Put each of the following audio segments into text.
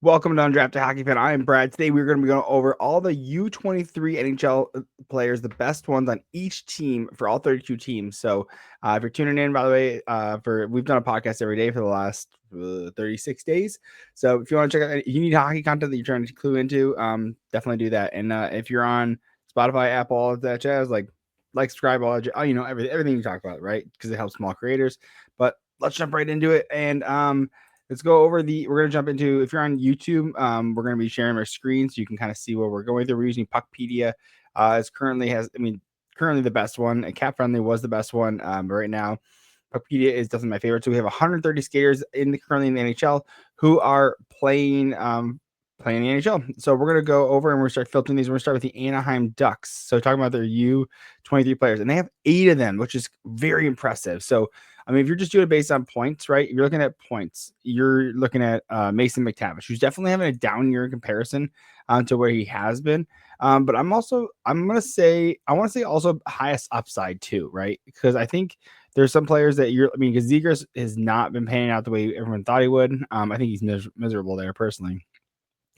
Welcome to Undrafted Hockey Fan. I am Brad. Today we're going to be going over all the U23 NHL players, the best ones on each team for all 32 teams. So if you're tuning in, by the way, we've done a podcast every day for the last 36 days. So if you want to check out, if you need hockey content that you're trying to clue into, definitely do that. And if you're on Spotify, Apple, all that jazz, like subscribe, everything you talk about, right? Because it helps small creators. But let's jump right into it. And let's go over we're going to jump into, if you're on YouTube, we're going to be sharing our screen so you can kind of see what we're going through. We're using Puckpedia. It's currently the best one. Cap Friendly was the best one. But right now, Puckpedia is definitely my favorite. So we have 130 skaters currently in the NHL who are playing the NHL. So we're going to go over and we're going to start filtering these. We're going to start with the Anaheim Ducks. So talking about their U23 players, and they have 8 of them, which is very impressive. So I mean, if you're just doing it based on points, right? If you're looking at points, you're looking at Mason McTavish, who's definitely having a down year in comparison to where he has been. But I want to say also highest upside too, right? Because I think there's some players that because Zegras has not been panning out the way everyone thought he would. I think he's miserable there personally.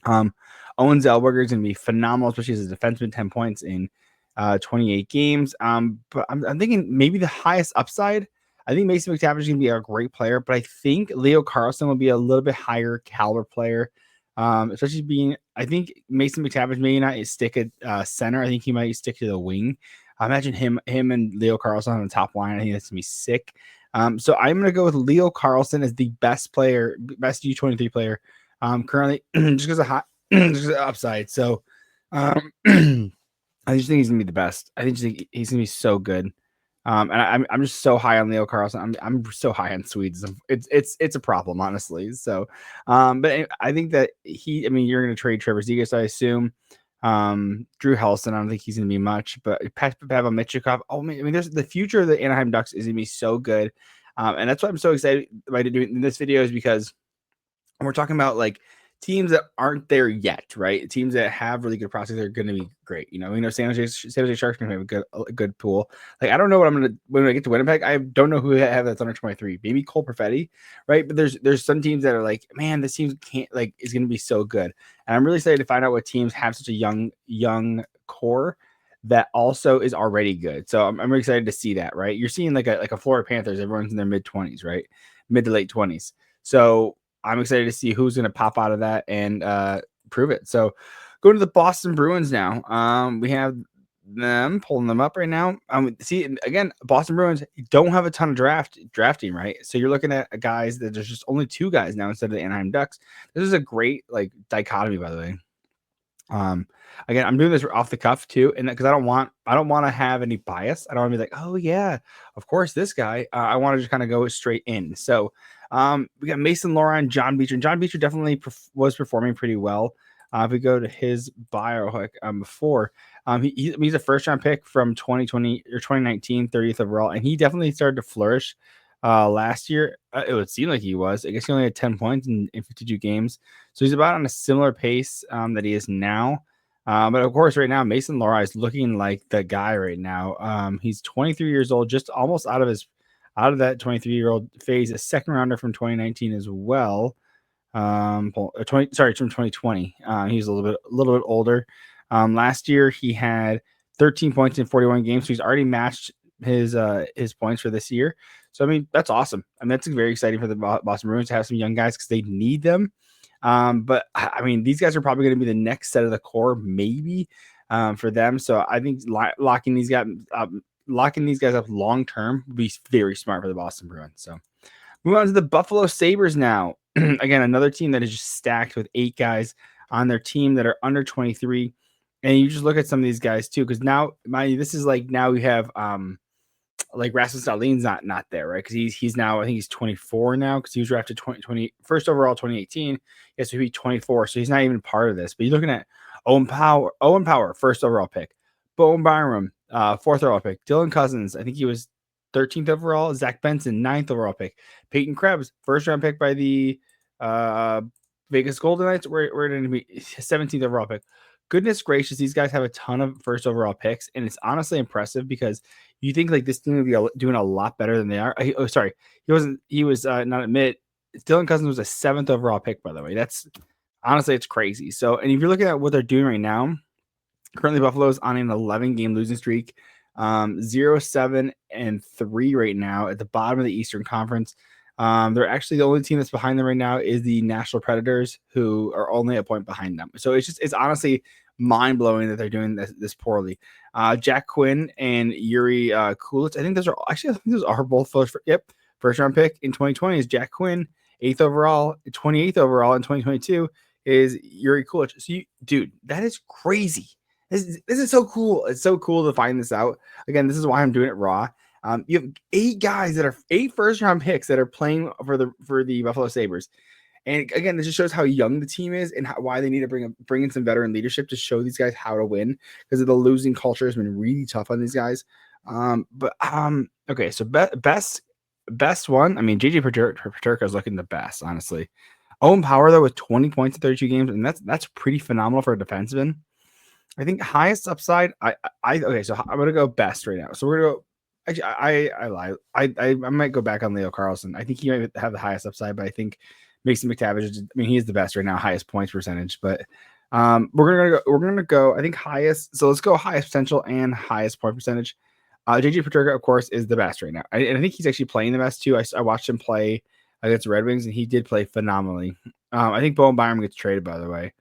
Owen Zellweger is going to be phenomenal, especially as a defenseman, 10 points in 28 games. But I'm thinking maybe the highest upside, I think Mason McTavish is going to be a great player, but I think Leo Carlsson will be a little bit higher caliber player, especially I think Mason McTavish may not stick at center. I think he might stick to the wing. I imagine him and Leo Carlsson on the top line. I think that's going to be sick. So I'm going to go with Leo Carlsson as the best U23 player currently, just because of upside. So I just think he's going to be the best. I think he's going to be so good. And I'm just so high on Leo Carlsson. I'm so high on Swedes. It's a problem, honestly. So, but I think that you're going to trade Trevor Zegras, I assume. Drew Helson, I don't think he's going to be much, but Pavel Michikov. Oh man, I mean, there's the future of the Anaheim Ducks is going to be so good. And that's why I'm so excited by doing this video, is because we're talking about like teams that aren't there yet, right? Teams that have really good prospects are going to be great. We know San Jose Sharks are going to have a good pool. Like, I don't know what I'm going to, when I get to Winnipeg, I don't know who I have that's under 23. Maybe Cole Perfetti, right? But there's some teams that are like, man, this team is going to be so good. And I'm really excited to find out what teams have such a young core that also is already good. So I'm really excited to see that, right? You're seeing like a Florida Panthers, everyone's in their mid-20s, right? Mid to late 20s. So I'm excited to see who's going to pop out of that and prove it. So going to the Boston Bruins now. We have them, pulling them up right now. See, again, Boston Bruins don't have a ton of drafting, right? So you're looking at guys that there's just only 2 guys now instead of the Anaheim Ducks. This is a great dichotomy, by the way. Again, I'm doing this off the cuff too, and because I don't want to have any bias. I don't want to be like, oh yeah, of course this guy. I want to just kind of go straight in. So we got Mason Lohrei, John Beecher. John Beecher definitely was performing pretty well. If we go to his bio before, he's a first-round pick from 2020 or 2019, 30th overall, and he definitely started to flourish last year. It would seem like he was. I guess he only had 10 points in 52 games, so he's about on a similar pace that he is now. But of course, right now, Mason Lohrei is looking like the guy right now. He's 23 years old, just almost out of that 23-year-old phase, a second rounder from 2019 as well. From 2020. He's a little bit older. Last year he had 13 points in 41 games, so he's already matched his points for this year. So I mean, that's awesome. I mean, that's very exciting for the Boston Bruins to have some young guys because they need them. But I mean, these guys are probably going to be the next set of the core, maybe for them. So I think locking these guys up long term would be very smart for the Boston Bruins. So move on to the Buffalo Sabres now. Again, another team that is just stacked with 8 guys on their team that are under 23. And you just look at some of these guys too, because now we have like Rasmus Dahlin's not there, right? Because he's now, I think he's 24 now, because he was drafted 2020 first overall 2018. Yes, so he'd be 24, so he's not even part of this. But you're looking at Owen Power, first overall pick, Bowen Byram, 4th overall pick, Dylan Cousins, I think he was 13th overall, Zach Benson, 9th overall pick, Peyton Krebs, first round pick by the Vegas Golden Knights, we're going to be 17th overall pick. Goodness gracious, these guys have a ton of first overall picks, and it's honestly impressive because you think like this team would be doing a lot better than they are. He was not admit. Dylan Cousins was a 7th overall pick, by the way. honestly, it's crazy. So, and if you're looking at what they're doing right now, currently Buffalo's on an 11-game losing streak, 0-7-3 right now at the bottom of the Eastern Conference. They're actually the only team that's behind them right now is the Nashville Predators, who are only a point behind them. So it's honestly mind blowing that they're doing this poorly. Jack Quinn and Yuri Kulitz. I think those are both first round pick in 2020 is Jack Quinn, 8th overall, 28th overall in 2022 is Yuri Kulitz. So dude, that is crazy. This is so cool. It's so cool to find this out. Again, this is why I'm doing it raw. You have 8 guys that are 8 first-round picks that are playing for the Buffalo Sabres. And again, this just shows how young the team is and why they need to bring in some veteran leadership to show these guys how to win, because the losing culture has been really tough on these guys. Okay, so best one. I mean, JJ Peterka is looking the best, honestly. Owen Power though with 20 points in 32 games, and that's pretty phenomenal for a defenseman. I think highest upside. Okay, so I'm gonna go best right now. So we're gonna go. Actually, I lie. I might go back on Leo Carlson. I think he might have the highest upside, but I think Mason McTavish. I mean, he is the best right now, highest points percentage. But we're gonna go. I think highest. So let's go highest potential and highest point percentage. JJ Peterka, of course, is the best right now. And I think he's actually playing the best too. I watched him play against the Red Wings, and he did play phenomenally. I think Bowen Byram gets traded, by the way.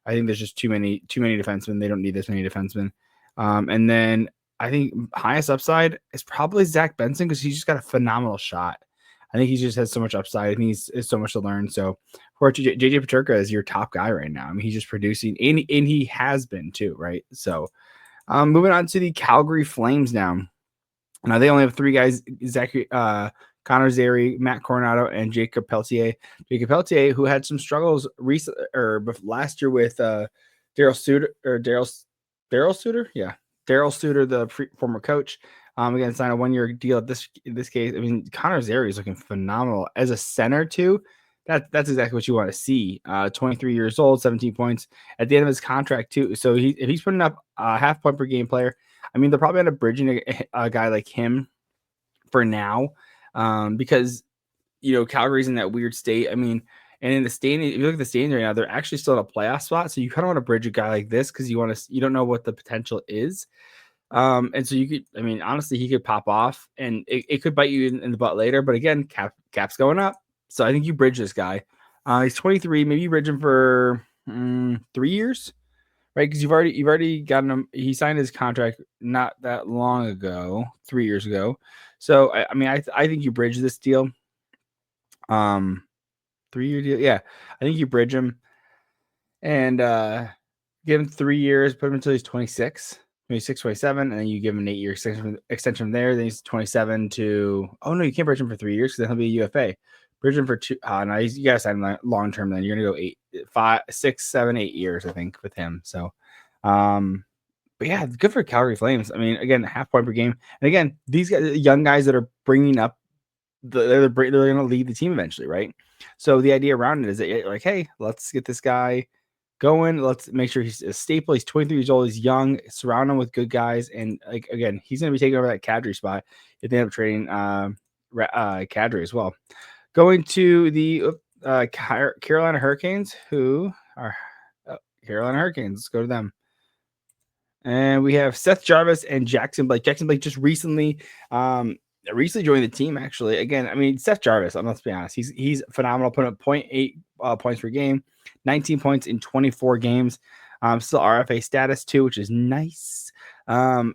I think there's just too many defensemen. They don't need this many defensemen. And then I think highest upside is probably Zach Benson, because he's just got a phenomenal shot. I think he just has so much upside, and he's so much to learn. So for JJ Peterka is your top guy right now. I mean, he's just producing, and he has been too, right? So moving on to the Calgary Flames now. Now they only have 3 guys: Connor Zary, Matt Coronado, and Jacob Pelletier. Jacob Pelletier, who had some struggles last year with Daryl Suter, the former coach. Again, signed a 1-year deal in this case. I mean, Connor Zary is looking phenomenal as a center too. That's exactly what you want to see. 23 years old, 17 points at the end of his contract too. So if he's putting up a half point per game player, I mean, they'll probably end up bridging a guy like him for now. Because Calgary's in that weird state. I mean, and in the standing, if you look at the standing right now, they're actually still in a playoff spot. So you kind of want to bridge a guy like this because you don't know what the potential is. And so honestly, he could pop off and it could bite you in the butt later. But again, cap's going up. So I think you bridge this guy. He's 23. Maybe you bridge him for 3 years, right? Because you've already gotten him. He signed his contract not that long ago, 3 years ago. So I think you bridge this deal. 3-year deal. Yeah, I think you bridge him and give him 3 years, put him until he's 26, 27, and then you give him an 8-year extension from there. Then he's 27 to. Oh no, you can't bridge him for 3 years because then he'll be a UFA. Bridge him for 2. No, you gotta sign him long term. Then you're gonna go 5, 6, 7, 8 years, I think, with him. So, but yeah, good for Calgary Flames. I mean, again, half point per game, and again, these guys, young guys that are bringing up, they're going to lead the team eventually, right? So the idea around it is that you're like, hey, let's get this guy going. Let's make sure he's a staple. He's 23 years old. He's young. Surround him with good guys, and again, he's going to be taking over that Kadri spot if they end up trading Kadri as well. Going to the Carolina Hurricanes, who are Carolina Hurricanes. Let's go to them. And we have Seth Jarvis and Jackson Blake. Jackson Blake just recently joined the team, actually. Again, I mean, Seth Jarvis, let's be honest, he's phenomenal, putting up 0.8 points per game, 19 points in 24 games. Still RFA status too, which is nice. When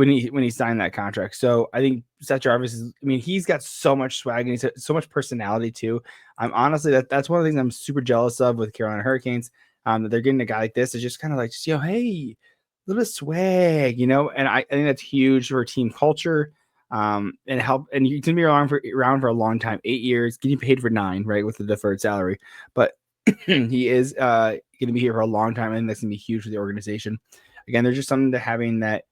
he signed that contract. So I think Seth Jarvis he's got so much swag and he's so much personality too. I'm honestly that's one of the things I'm super jealous of with Carolina Hurricanes. That they're getting a guy like this. It's just kind of like, hey, a little bit of swag, and I think that's huge for team culture. And help, and you can be around for a long time, 8 years, getting paid for 9, right, with the deferred salary. But he is going to be here for a long time, and that's going to be huge for the organization. Again, there's just something to having that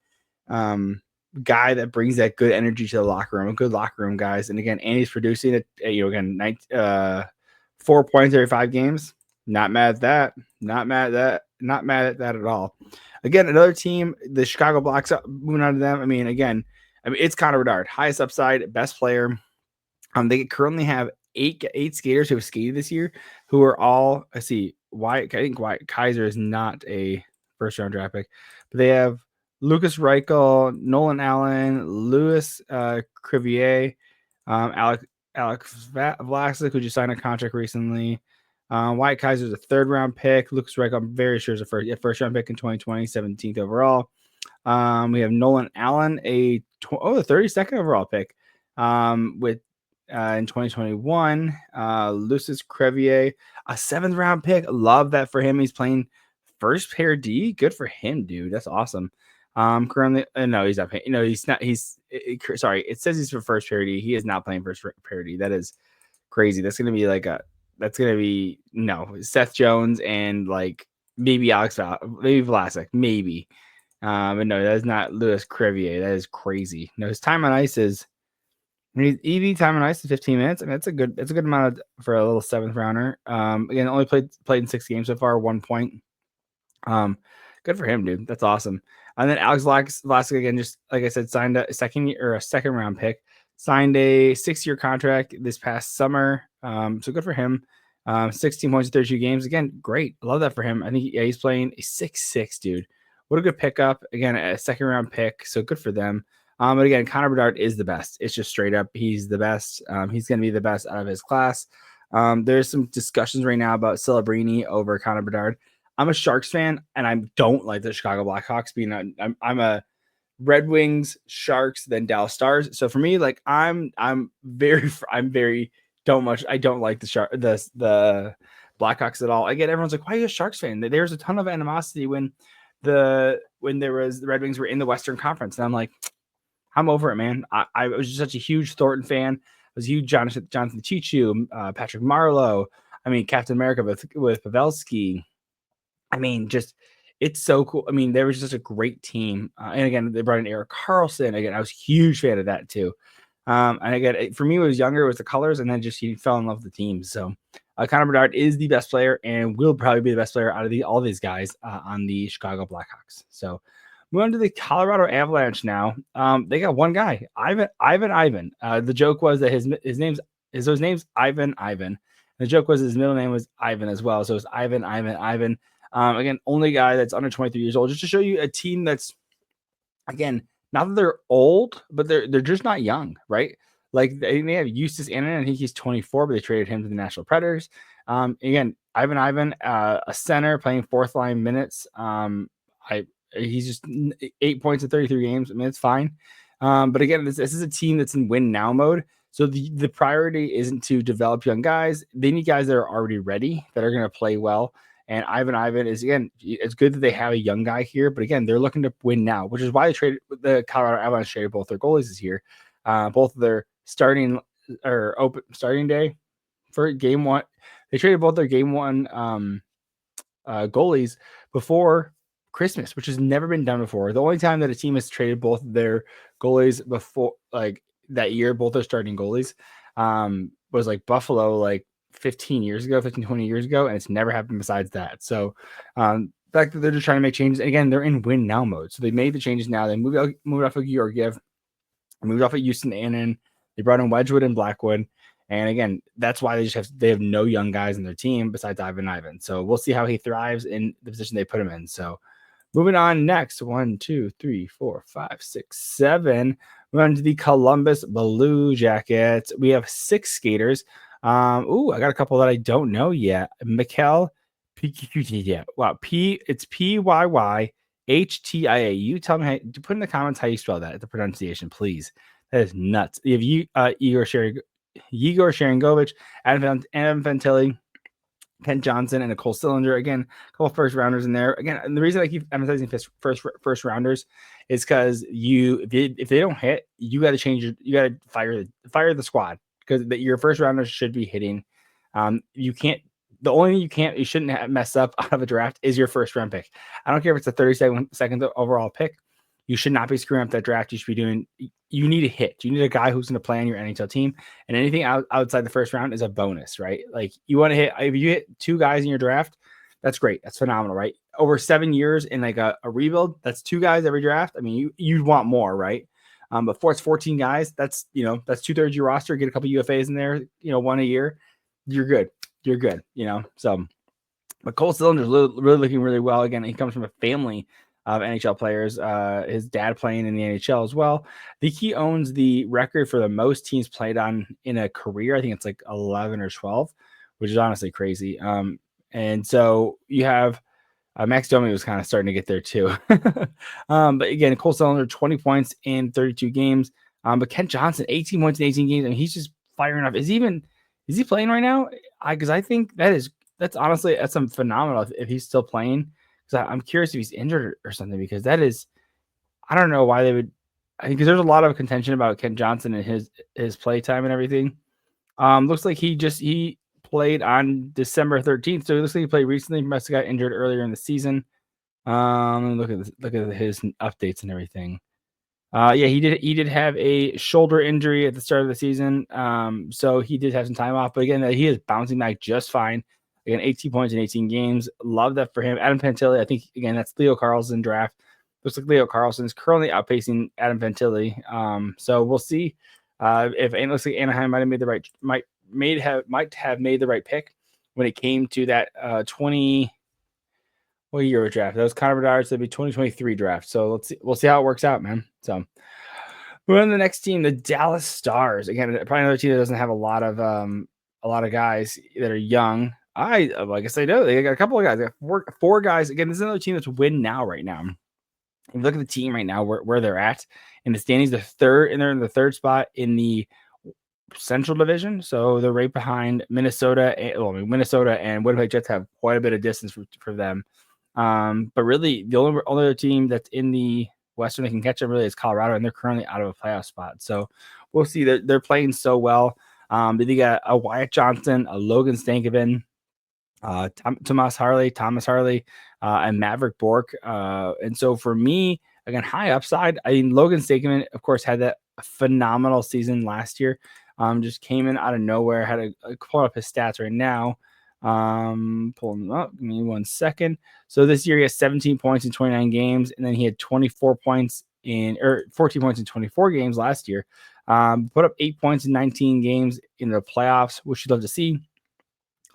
guy that brings that good energy to the locker room, a good locker room guys. And again, Andy's producing it. 4 points every 5 games. Not mad at that. Not mad at that at all. Again, another team, the Chicago Blacks, moving on to them. Again, it's Connor Bedard, highest upside, best player. They currently have eight skaters who have skated this year, who are all, Wyatt. I think Wyatt Kaiser is not a first round draft pick, but they have Lucas Reichel, Nolan Allen, Louis Crevier, Alex Vlasic, who just signed a contract recently. Wyatt Kaiser is a 3rd round pick. Lucas Reichel, I'm very sure is a first round pick in 2020, 17th overall. We have Nolan Allen, the 32nd overall pick. With in 2021, Lucis Crevier, a 7th round pick. Love that for him. He's playing first pair D. Good for him, dude. That's awesome. Currently, no, he's not playing. No, he's not. Sorry. It says he's for first pair D. He is not playing first pair D. That is crazy. That's gonna be Seth Jones and like maybe maybe Vlasic, maybe. But no, that is not Louis Crevier. That is crazy. No, his time on ice is EV time on ice is 15 minutes. I mean, it's a good amount for a little 7th rounder. Again, only played in 6 games so far, 1 point. Good for him, dude. That's awesome. And then Alex Vlasic, again, just like I said, signed a second round pick, signed a 6-year contract this past summer. So good for him. 16 points in 32 games. Again, great. I love that for him. I think he's playing a 6'6", dude. What a good pickup. Again, a 2nd round pick. So good for them. But again, Connor Bedard is the best. It's just straight up. He's the best. He's going to be the best out of his class. There's some discussions right now about Celebrini over Connor Bedard. I'm a Sharks fan, and I don't like the Chicago Blackhawks. I'm a Red Wings, Sharks, then Dallas Stars. So for me, like I don't like the Blackhawks at all. I get everyone's like, why are you a Sharks fan? There's a ton of animosity when the Red Wings were in the Western Conference, and I'm like, I'm over it, man. I was just such a huge Thornton fan. I was a huge Jonathan Chichu, Patrick Marleau. I mean, Captain America with Pavelski. I mean, just it's so cool. I mean, there was just a great team. And again, they brought in Erik Karlsson. Again, I was a huge fan of that too. And again, for me, when I was younger, it was the colors, and then just he fell in love with the team. So Connor Bedard is the best player and will probably be the best player out of all these guys on the Chicago Blackhawks. So moving on to the Colorado Avalanche now. They got one guy, Ivan. The joke was that his name's Ivan. The joke was his middle name was Ivan as well. So it's Ivan. Again, only guy that's under 23 years old, just to show you a team that's, again, not that they're old, but they're just not young, right? Like they have Eustace Annan, I think he's 24, but they traded him to the Nashville Predators. Again, Ivan, a center playing 4th line minutes. He's just 8 points in 33 games. I mean, it's fine. But again, this is a team that's in win now mode. So the priority isn't to develop young guys. They need guys that are already ready, that are going to play well. And Ivan is, again, it's good that they have a young guy here, but again, they're looking to win now, which is why they traded the Colorado Avalanche traded both their goalies this year. Both of their starting day for game 1. They traded both their game 1 goalies before Christmas, which has never been done before. The only time that a team has traded both their goalies before, like that year, both their starting goalies, was like Buffalo, like 15, 20 years ago, and it's never happened besides that. So the fact that they're just trying to make changes, and again, they're in win now mode. So they made the changes now. They moved off of Georgiev, moved off of Houston Annan. They brought in Wedgwood and Blackwood. And again, that's why they have no young guys in their team besides Ivan. So we'll see how he thrives in the position they put him in. So moving on next, 1, 2, 3, 4, 5, 6, 7. We're on to the Columbus Blue Jackets. We have 6 skaters. I got a couple that I don't know yet. Mikkel P. Wow, it's Pyyyhtia. You tell me put in the comments how you spell that, the pronunciation, please. That is nuts. You have Igor Sharangovich, Adam Fantilli, Kent Johnson, and Nicole Cylinder. Again, a couple first rounders in there. Again, and the reason I keep emphasizing first rounders is because if they don't hit, you got to change you got to fire the squad, because your first rounders should be hitting. You shouldn't mess up out of a draft is your first round pick. I don't care if it's a 32nd overall pick. You should not be screwing up that draft. You need a hit. You need a guy who's going to play on your NHL team, and anything outside the first round is a bonus, right? Like you want to hit, if you hit 2 guys in your draft, that's great. That's phenomenal, right? Over 7 years in like a rebuild, that's 2 guys every draft. I mean, you'd want more, right? But it's 14 guys. That's 2/3 your roster. Get a couple UFAs in there, 1 a year. You're good. So But Cole Sillinger's really looking really well. Again, he comes from a family of NHL players. His dad playing in the NHL as well. I think he owns the record for the most teams played on in a career. I think it's like 11 or 12, which is honestly crazy. And so you have Max Domi was kind of starting to get there too. But again, Cole Sillinger, 20 points in 32 games. But Kent Johnson, 18 points in 18 games. I mean, he's just firing up. Is he playing right now? Because I think that's honestly some phenomenal if he's still playing. Because I'm curious if he's injured or something. Because that is, I don't know why they would. I think because there's a lot of contention about Kent Johnson and his play time and everything. Looks like he played on December 13th, so it looks like he played recently. He must have got injured earlier in the season. Look at his updates and everything. Yeah, he did have a shoulder injury at the start of the season. So he did have some time off, but again, he is bouncing back just fine. Again, 18 points in 18 games. Love that for him. Adam Fantilli, I think again that's Leo Carlsson draft. Looks like Leo Carlsson is currently outpacing Adam Fantilli. So we'll see if it looks like Anaheim might have made the right might have made the right pick when it came to that 20. What year draft? That was Connor Bedard's. That'd be 2023 draft. So we'll see how it works out, man. So we're on the next team, the Dallas Stars. Again, probably another team that doesn't have a lot of guys that are young. I guess they do. They got a couple of guys. They got four guys. Again, this is another team that's win now right now. If you look at the team right now, where they're at in the standings, they're in the third spot in the Central Division. So they're right behind Minnesota. Minnesota and Winnipeg Jets have quite a bit of distance for them. But really, the only other team that's in the Western that can catch them really is Colorado, and they're currently out of a playoff spot. So we'll see. They're playing so well. They got a Wyatt Johnson, a Logan Stankoven, Thomas Harley, and Maverick Bork. And so for me, again, high upside. I mean, Logan Stankoven, of course, had that phenomenal season last year. Just came in out of nowhere. Had a pull up his stats right now. Pulling them up. Give me 1 second. So this year he has 17 points in 29 games, and then he had 14 points in 24 games last year. Put up 8 points in 19 games in the playoffs, which you'd love to see.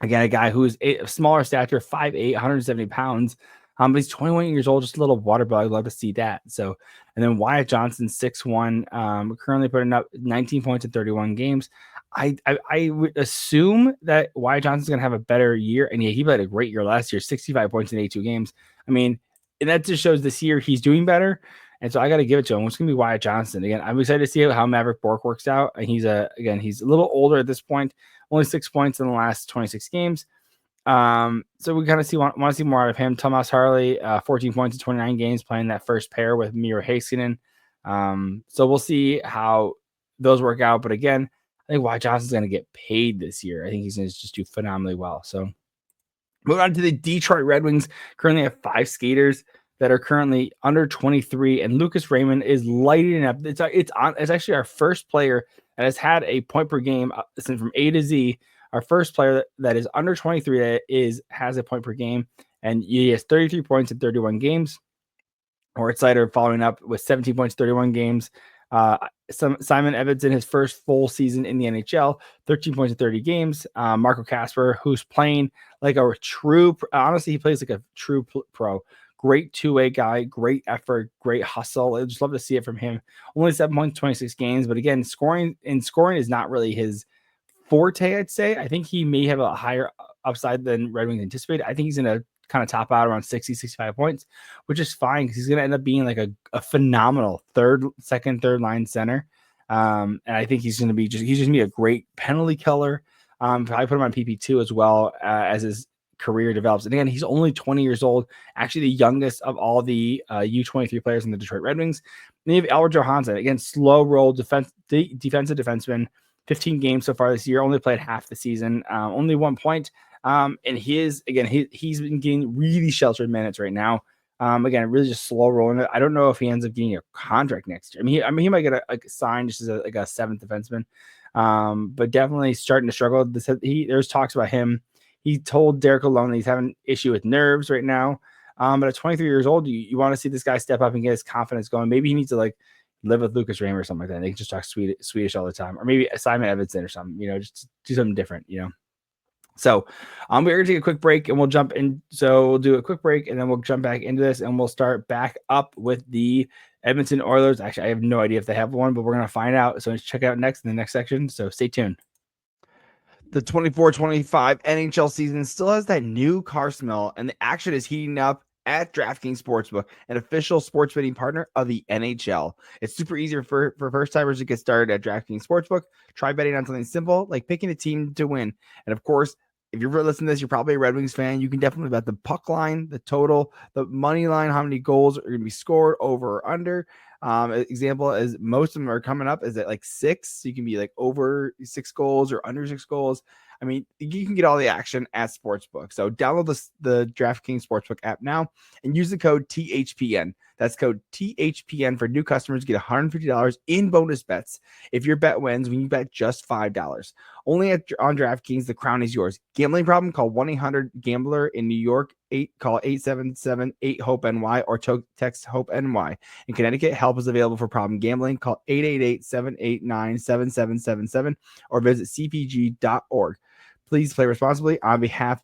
Again, a guy who is a smaller stature, 5'8", 170 pounds. But he's 21 years old, just a little water boy. I'd love to see that. So, and then Wyatt Johnson, 6'1", currently putting up 19 points in 31 games. I would assume that Wyatt Johnson's going to have a better year. And yeah, he played a great year last year, 65 points in 82 games. I mean, and that just shows this year he's doing better. And so I got to give it to him. It's going to be Wyatt Johnson. Again, I'm excited to see how Maverick Bork works out. And he's a little older at this point, only 6 points in the last 26 games. So we kind of want to see more out of him. Thomas Harley, 14 points in 29 games, playing that first pair with Miro Heiskanen. So we'll see how those work out. But again, I think Wyatt Johnson's going to get paid this year. I think he's going to just do phenomenally well. So moving on to the Detroit Red Wings, currently have 5 skaters that are currently under 23, and Lucas Raymond is lighting up. It's actually our first player that has had a point per game from A to Z. Our first player that is under 23 that has a point per game, and he has 33 points in 31 games. Moritz Seider following up with 17 points, 31 games. Simon Evans in his first full season in the NHL, 13 points in 30 games. Marco Kasper, who's playing like a true, honestly, he plays like a true pro. Great two-way guy, great effort, great hustle. I just love to see it from him. Only 7 points, 26 games, but again, scoring is not really his forte, I'd say. I think he may have a higher upside than Red Wings anticipated. I think he's going to kind of top out around 60, 65 points, which is fine because he's going to end up being like a phenomenal third line center. And I think he's going to be a great penalty killer. I put him on PP2 as well as his career develops. And again, he's only 20 years old, actually the youngest of all the U23 players in the Detroit Red Wings. Then you have Albert Johansson, again, slow roll defensive defenseman, 15 games so far this year, only played half the season, only 1 point. And he's been getting really sheltered minutes right now. Again, really just slow rolling it. I don't know if he ends up getting a contract next year. I mean, he might get a sign just as a seventh defenseman, but definitely starting to struggle. There's talks about him. He told Derek Lalonde that he's having an issue with nerves right now. But at 23 years old, you want to see this guy step up and get his confidence going. Maybe he needs to live with Lucas Raymond or something like that. They can just talk Swedish all the time, or maybe Simon Edvinsson or something. Just do something different. So we're going to take a quick break and we'll jump in. So we'll do a quick break and then we'll jump back into this and we'll start back up with the Edmonton Oilers. Actually, I have no idea if they have one, but we're going to find out. So let's check it out next in the next section. So stay tuned. The 24-25 NHL season still has that new car smell, and the action is heating up at DraftKings Sportsbook, an official sports betting partner of the NHL. It's super easy for first-timers to get started at DraftKings Sportsbook. Try betting on something simple like picking a team to win. And of course, if you're listening to this, you're probably a Red Wings fan. You can definitely bet the puck line, the total, the money line, how many goals are going to be scored, over or under. Example is most of them are coming up is at like 6. So you can be like over 6 goals or under 6 goals. I mean, you can get all the action at Sportsbook. So download the DraftKings Sportsbook app now and use the code THPN. That's code THPN for new customers. Get $150 in bonus bets if your bet wins when you bet just $5. Only on DraftKings, the crown is yours. Gambling problem? Call 1-800-GAMBLER in New York. Call 877-8-HOPE-NY or text HOPE-NY. In Connecticut, help is available for problem gambling. Call 888-789-7777 or visit cpg.org. Please play responsibly on behalf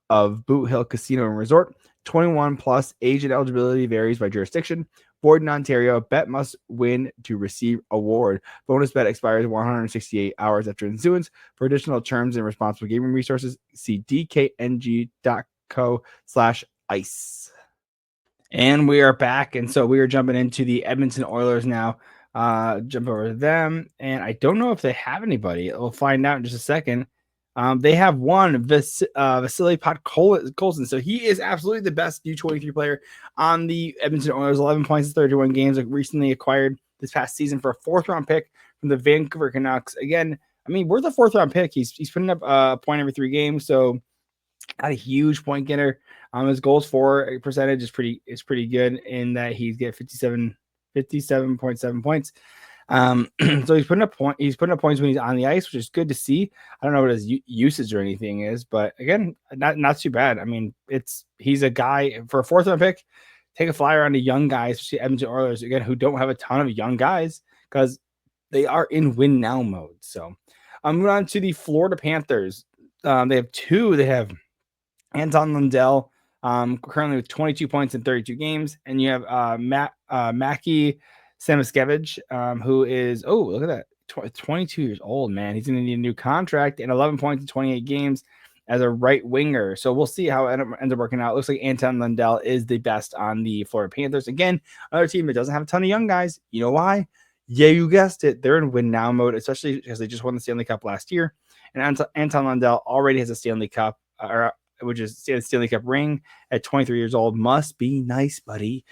of Boot Hill Casino and Resort. 21 plus, age and eligibility varies by jurisdiction. Void in Ontario. Bet must win to receive award. Bonus bet expires 168 hours after issuance. For additional terms and responsible gaming resources, see dkng.co/ice. And we are back. And so we are jumping into the Edmonton Oilers now. Jump over to them. And I don't know if they have anybody. We'll find out in just a second. They have one, Vasily Podkolzin. So he is absolutely the best U23 player on the Edmonton Oilers. 11 points in 31 games. Like recently acquired this past season for a 4th-round pick from the Vancouver Canucks. Again, I mean, we're the 4th-round pick. He's putting up a point every 3 games. So not a huge point getter. His goals for percentage is pretty good in that he's get 57.7 points. So he's putting up points when he's on the ice, which is good to see. I don't know what his usage or anything is, but again, not too bad. I mean, he's a guy for a 4th-round pick. Take a flyer on the young guys, especially Edmonton Oilers, again, who don't have a ton of young guys because they are in win now mode. So I'm moving on to the Florida Panthers. They have 2. They have Anton Lundell, currently with 22 points in 32 games, and you have Mackie Samoskevich, who is, look at that, 22 years old, man. He's going to need a new contract, and 11 points in 28 games as a right winger. So we'll see how it ends up working out. It looks like Anton Lundell is the best on the Florida Panthers. Again, another team that doesn't have a ton of young guys. You know why? Yeah, you guessed it. They're in win now mode, especially because they just won the Stanley Cup last year. And Anton Lundell already has a Stanley Cup, which is Stanley Cup ring at 23 years old. Must be nice, buddy.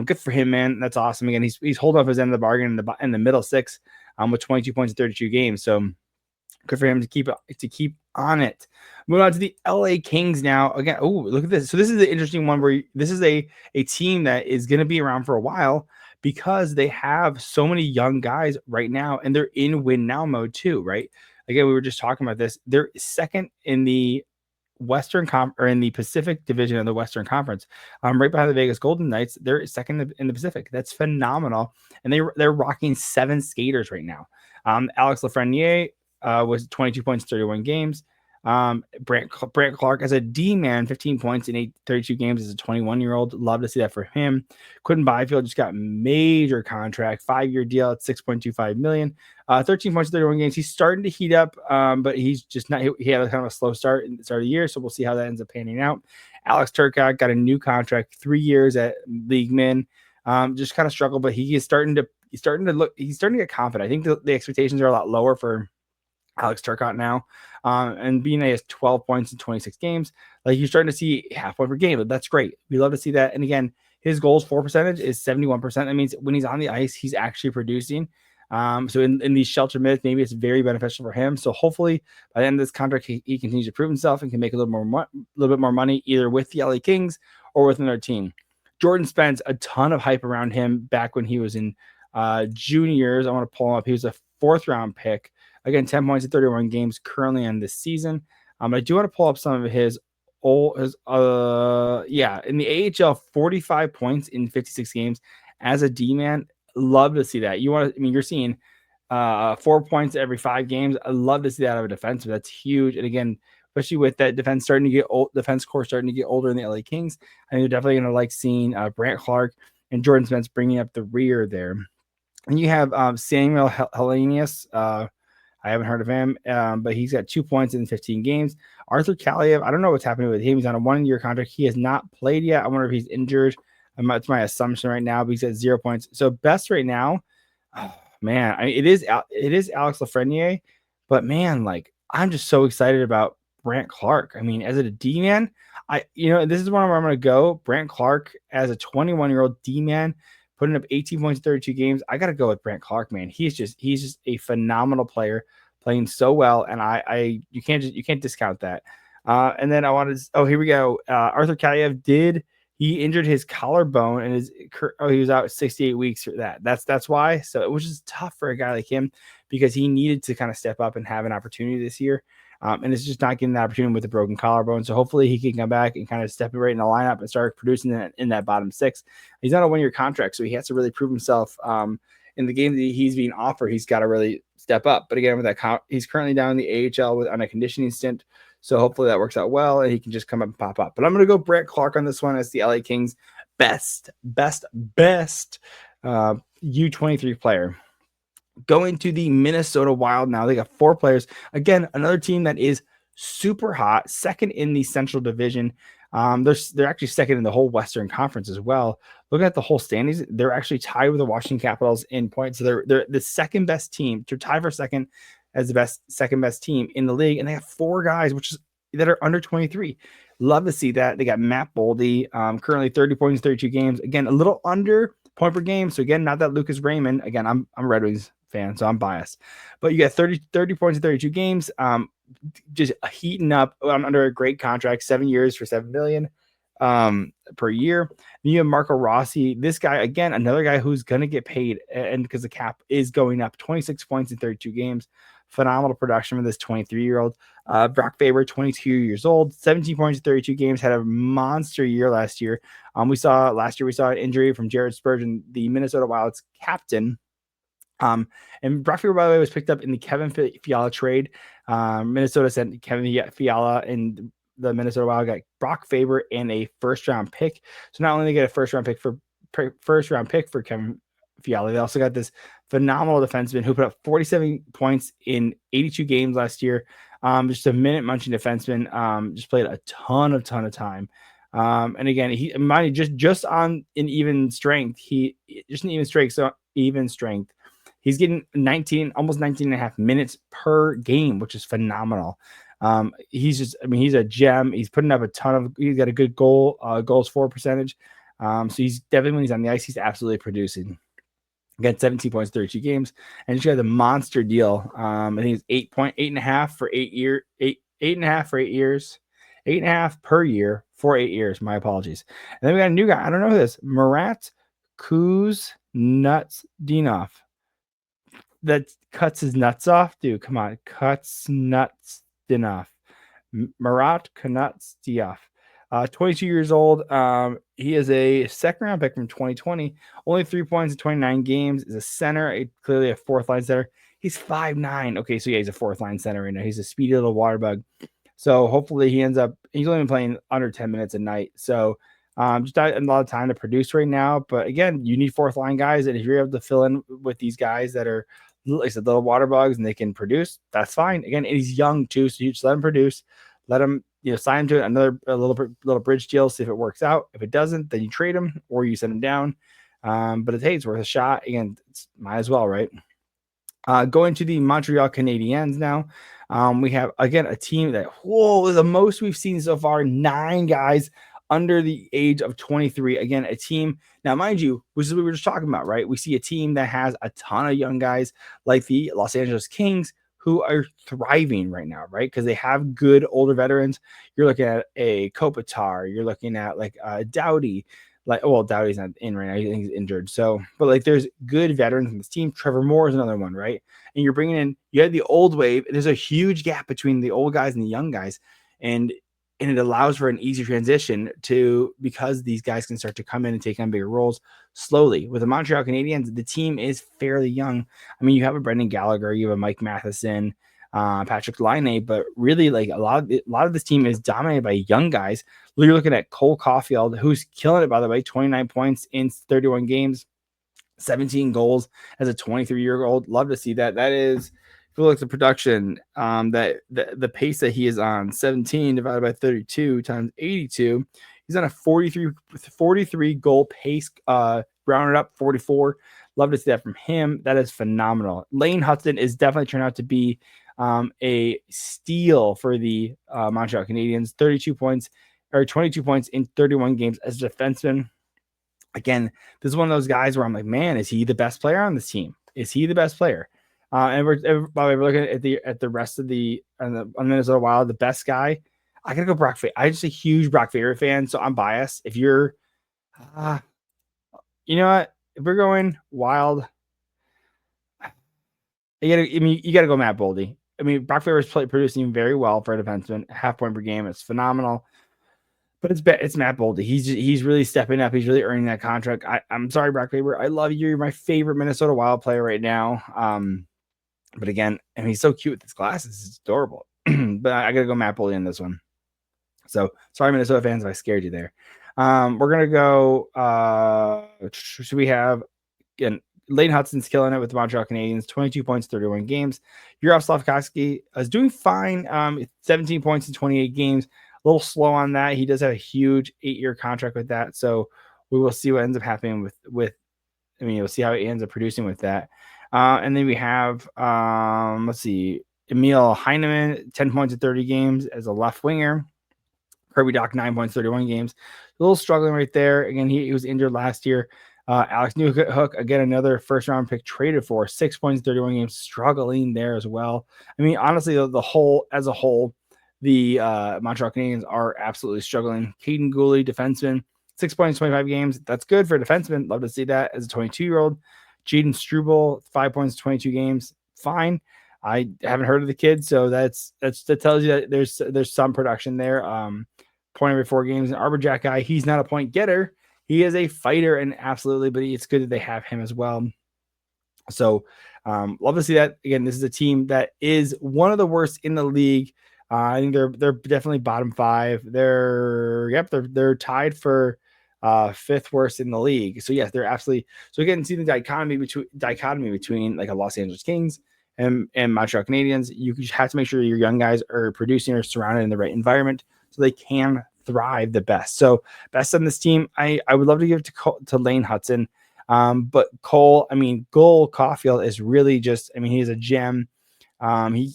Good for him, man. That's awesome. Again, he's holding up his end of the bargain in the middle 6 with 22 points in 32 games. So good for him to keep on it. Moving on to the LA Kings now. Again, look at this. So this is the interesting one where this is a team that is going to be around for a while because they have so many young guys right now, and they're in win now mode too, right? Again, we were just talking about this. They're second in the in the Pacific Division of the Western Conference, right behind the Vegas Golden Knights. They're second in the Pacific. That's phenomenal, and they're rocking 7 skaters right now. Alex Lafreniere was 22 points, 31 games. Brant Clark as a D-man, 15 points in 32 games as a 21-year-old. Love to see that for him. Quinton Byfield just got a major contract, 5-year deal at $6.25 million. 13 points, 31 games. He's starting to heat up, but he's just not. He had a kind of a slow start in the start of the year, so we'll see how that ends up panning out. Alex Turcotte got a new contract, 3 years at League Min. Just kind of struggled, but he's starting to get confident. I think the expectations are a lot lower for Alex Turcotte now, and being has 12 points in 26 games. Like, you're starting to see half point per game, but that's great. We love to see that. And again, his goals for percentage is 71%. That means when he's on the ice, he's actually producing. So in these shelter minutes, maybe it's very beneficial for him. So hopefully by the end of this contract, he continues to prove himself and can make a little bit more money either with the LA Kings or with another team. Jordan Spence, a ton of hype around him back when he was in juniors. I want to pull him up. He was a 4th-round pick. Again, 10 points in 31 games currently on this season. I do want to pull up some of his in the AHL, 45 points in 56 games as a D-man. Love to see that. You're seeing 4 points every 5 games. I love to see that out of a defenseman. That's huge. And again, especially with that defense starting to get old, defense core starting to get older in the LA Kings. I think they're definitely going to like seeing Brant Clark and Jordan Spence bringing up the rear there. And you have Samuel Hellenius. I haven't heard of him, but he's got 2 points in 15 games. Arthur Kaliev, I don't know what's happening with him. He's on a 1-year contract. He has not played yet. I wonder if he's injured. That's my assumption right now, but he's at 0 points. So best right now, oh, man, it is Alex Lafreniere, but man, like I'm just so excited about Brant Clark. I mean, as a D man, this is one where I'm going to go. Brant Clark as a 21-year-old D man, putting up 18 points in 32 games. I got to go with Brant Clark, man. He's just a phenomenal player, playing so well, and you can't discount that. And then here we go. Arthur Kaliev he injured his collarbone and he was out 68 weeks for that. That's why. So it was just tough for a guy like him because he needed to kind of step up and have an opportunity this year. And it's just not getting the opportunity with the broken collarbone. So hopefully he can come back and kind of step right in the lineup and start producing in that bottom six. He's on a 1-year contract, so he has to really prove himself in the game that he's being offered. He's got to really step up. But again, with that, he's currently down in the AHL on a conditioning stint. So hopefully that works out well and he can just come up and pop up. But I'm going to go Brant Clark on this one as the LA Kings best U23 player. Going to the Minnesota Wild now. They got 4 players. Again, another team that is super hot, second in the Central Division. They're actually second in the whole Western Conference as well. Looking at the whole standings, they're actually tied with the Washington Capitals in points. So they're the second best team. They're tied for second as the second best team in the league, and they have 4 guys that are under 23. Love to see that. They got Matt Boldy, currently 30 points in 32 games. Again, a little under point per game. So again, not that Lucas Raymond. Again, I'm a Red Wings fan, so I'm biased. But you got 30 points in 32 games. Just heating up under a great contract, 7 years for $7 million per year. Then you have Marco Rossi. This guy, again, another guy who's going to get paid, and because the cap is going up, 26 points in 32 games. Phenomenal production for this 23-year-old. Brock Faber, 22 years old, 17 points in 32 games, had a monster year last year. Last year we saw an injury from Jared Spurgeon, the Minnesota Wild's captain. And Brock Faber, by the way, was picked up in the Kevin Fiala trade. Minnesota sent Kevin Fiala, and the Minnesota Wild got Brock Faber and a first-round pick. So not only they get a first-round pick for Kevin Fiala, they also got this phenomenal defenseman who put up 47 points in 82 games last year. Just a minute munching defenseman. Just played a ton of time. And again, just on an even strength. Even strength. He's getting almost 19 and a half minutes per game, which is phenomenal. He's a gem. He's putting up he's got a good goals for percentage. So he's definitely, when he's on the ice, he's absolutely producing. Again, 17 points, 32 games, and just got the monster deal. I think it's 8.5 for 8 years, 8.5 for 8 years, 8.5 per year for 8 years. My apologies. And then we got a new guy. I don't know who this is. Marat Kuznetsdinov. That cuts his nuts off, dude. Come on, cuts nuts enough. Marat Kuznetsdinov. 22 years old. He is a second-round pick from 2020. Only 3 points in 29 games. Is a center, clearly a fourth-line center. He's 5'9". Okay, so yeah, he's a fourth-line center right now. He's a speedy little water bug. So hopefully he's only been playing under 10 minutes a night. So just not a lot of time to produce right now. But again, you need fourth-line guys, and if you're able to fill in with these guys that are, like I said, little water bugs and they can produce, that's fine. Again, he's young too, so you just let him produce. Let him, sign him to another little bridge deal, see if it works out. If it doesn't, then you trade him or you send him down. But it's worth a shot. Again, might as well, right? Going to the Montreal Canadiens now. We have, again, a team that, the most we've seen so far, 9 guys under the age of 23. Again, a team, now mind you, which is what we were just talking about, right? We see a team that has a ton of young guys like the Los Angeles Kings, who are thriving right now, right? Because they have good older veterans. You're looking at a Kopitar. You're looking at like Doughty. Doughty's not in right now. I think he's injured. So, but there's good veterans in this team. Trevor Moore is another one, right? And you're bringing in, you had the old wave. There's a huge gap between the old guys and the young guys. And it allows for an easy transition because these guys can start to come in and take on bigger roles slowly. With the Montreal Canadiens, the team is fairly young. I mean, you have a Brendan Gallagher, you have a Mike Matheson, Patrick Laine, but really like a lot of this team is dominated by young guys. You're looking at Cole Caulfield, who's killing it, by the way, 29 points in 31 games, 17 goals as a 23-year-old. Love to see that. That is, if you look at the production, that the pace that he is on, 17 divided by 32 times 82, he's on a 43 goal pace, rounded up 44. Love to see that from him. That is phenomenal. Lane Hutson is definitely turned out to be a steal for the Montreal Canadiens. 22 points in 31 games as a defenseman. Again, this is one of those guys where I'm like, man, is he the best player on this team? Is he the best player? And by the way, we're looking at the rest of the on Minnesota Wild. The best guy, I gotta go Brock Faber. I'm just a huge Brock Faber fan, so I'm biased. If you're, you know what? If we're going Wild, you gotta go Matt Boldy. I mean, Brock Faber is producing very well for a defenseman. Half point per game, it's phenomenal. But it's Matt Boldy. He's really stepping up. He's really earning that contract. I'm sorry, Brock Faber. I love you. You're my favorite Minnesota Wild player right now. But again, I mean, he's so cute with his glasses. It's adorable. But I got to go Matt Boldy in this one. So sorry, Minnesota fans, if I scared you there. We're going to go. Should we have, again, Lane Hutson's killing it with the Montreal Canadiens, 22 points, 31 games. Yaroslav Slavkovsky is doing fine, 17 points in 28 games. A little slow on that. He does have a huge 8-year contract with that. So we will see what ends up happening with we'll see how he ends up producing with that. And then we have, let's see, Emil Heineman, 10 points in 30 games as a left winger. Kirby Dach, 9 points, 31 games. A little struggling right there. Again, he was injured last year. Alex Newhook, again, another first-round pick traded for 6 points, 31 games, struggling there as well. I mean, honestly, the whole the Montreal Canadiens are absolutely struggling. Caden Gooley, defenseman, 6 points, 25 games. That's good for a defenseman. Love to see that as a 22-year-old. Jaden Struble, 5 points, 22 games. Fine. I haven't heard of the kid, so that tells you that there's some production there. Point every 4 games. An Arbor Jack guy, he's not a point getter. He is a fighter, and absolutely, but it's good that they have him as well. So love to see that. Again, this is a team that is one of the worst in the league. I think they're definitely bottom 5. They're tied for 5th worst in the league. So yes, they're absolutely. So again, see the dichotomy between like a Los Angeles Kings and Montreal Canadiens. You just have to make sure your young guys are producing or surrounded in the right environment so they can thrive the best. So best on this team, I would love to give it to Lane Hutson. But Cole Caulfield is really just, he's a gem.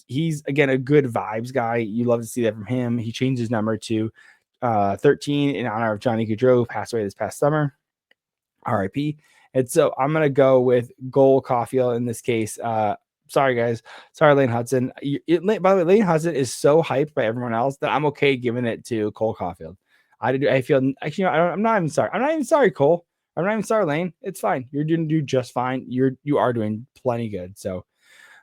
He's again a good vibes guy. You love to see that from him. He changed his number to 13 in honor of Johnny Gaudreau, who passed away this past summer. RIP. And so I'm gonna go with Cole Caulfield in this case. Sorry guys, sorry Lane Hutson. By the way, Lane Hutson is so hyped by everyone else that I'm okay giving it to Cole Caulfield. I feel actually, I'm not even sorry. I'm not even sorry, Cole. I'm not even sorry, Lane. It's fine. You're doing just fine. You are doing plenty good. So.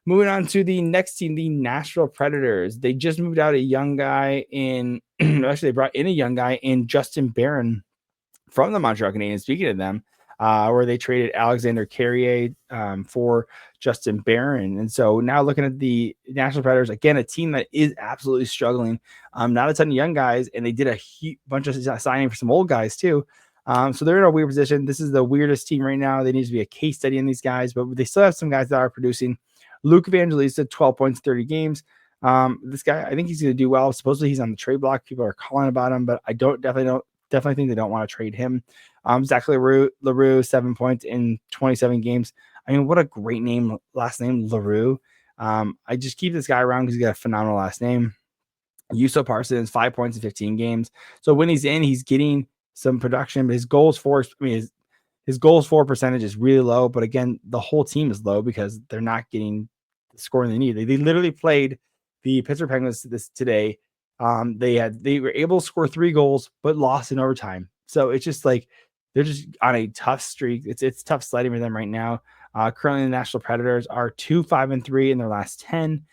Moving on to the next team, the Nashville Predators. They just moved out a young guy in, actually, they brought in a young guy in Justin Barron from the Montreal Canadiens, speaking of them, where they traded Alexander Carrier for Justin Barron. And so now looking at the Nashville Predators, again, a team that is absolutely struggling. Not a ton of young guys, and they did a bunch of signing for some old guys too. So they're in a weird position. This is the weirdest team right now. They need to be a case study in these guys, but they still have some guys that are producing. Luke Evangelista, 12 points, 30 games. This guy, I think he's going to do well. Supposedly he's on the trade block. People are calling about him, but I definitely think they don't want to trade him. Zach LaRue, 7 points in 27 games. What a great last name, LaRue. I just keep this guy around because he's got a phenomenal last name. Yuso Parsons, 5 points in 15 games. So when he's in, he's getting some production, but his goals for, his goals for percentage is really low, but again, the whole team is low because they're not getting the scoring they need. They literally played the Pittsburgh Penguins today. They were able to score 3 goals, but lost in overtime. So it's just like they're just on a tough streak. It's tough sledding for them right now. Currently, the Nashville Predators are 2-5-3 in their last 10,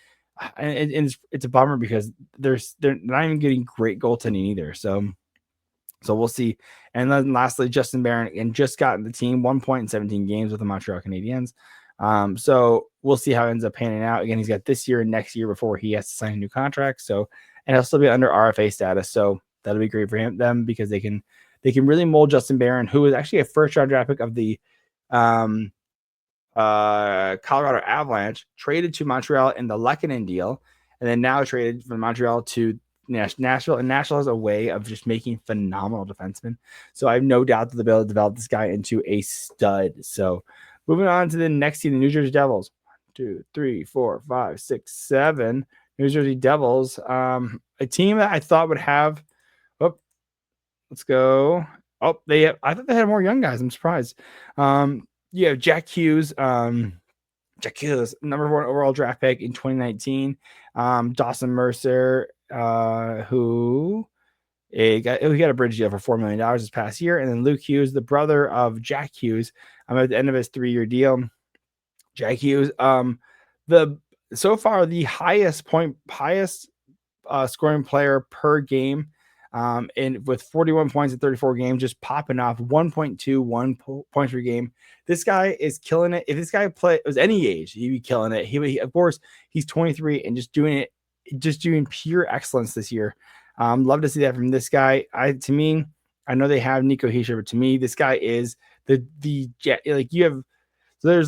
and it's a bummer because they're not even getting great goaltending either. So we'll see. And then lastly, Justin Barron, and just got the team 1 point in 17 games with the Montreal Canadiens. So we'll see how it ends up panning out. Again, he's got this year and next year before he has to sign a new contract. So, and he'll still be under RFA status. So that'll be great for them because they can really mold Justin Barron, who was actually a first round draft pick of the Colorado Avalanche, traded to Montreal in the Lehkonen deal, and then now traded from Montreal to Nashville. And Nashville has a way of just making phenomenal defensemen. So I have no doubt that they'll be able to develop this guy into a stud. So moving on to the next team, the New Jersey Devils. 1, 2, 3, 4, 5, 6, 7. New Jersey Devils. A team that I thought would have. Oh, let's go. Oh, I thought they had more young guys. I'm surprised. Yeah, Jack Hughes. Jack Hughes, number 1 overall draft pick in 2019. Dawson Mercer, who he got a bridge deal for $4 million this past year. And then Luke Hughes, the brother of Jack Hughes, at the end of his 3-year deal. Jack Hughes, so far the highest scoring player per game, and with 41 points in 34 games, just popping off 1.21 points per game. This guy is killing it. If this guy was any age, he'd be killing it. He of course, he's 23 and just doing pure excellence this year. Love to see that from this guy. To me, I know they have Nico Hischier, but to me, this guy is there's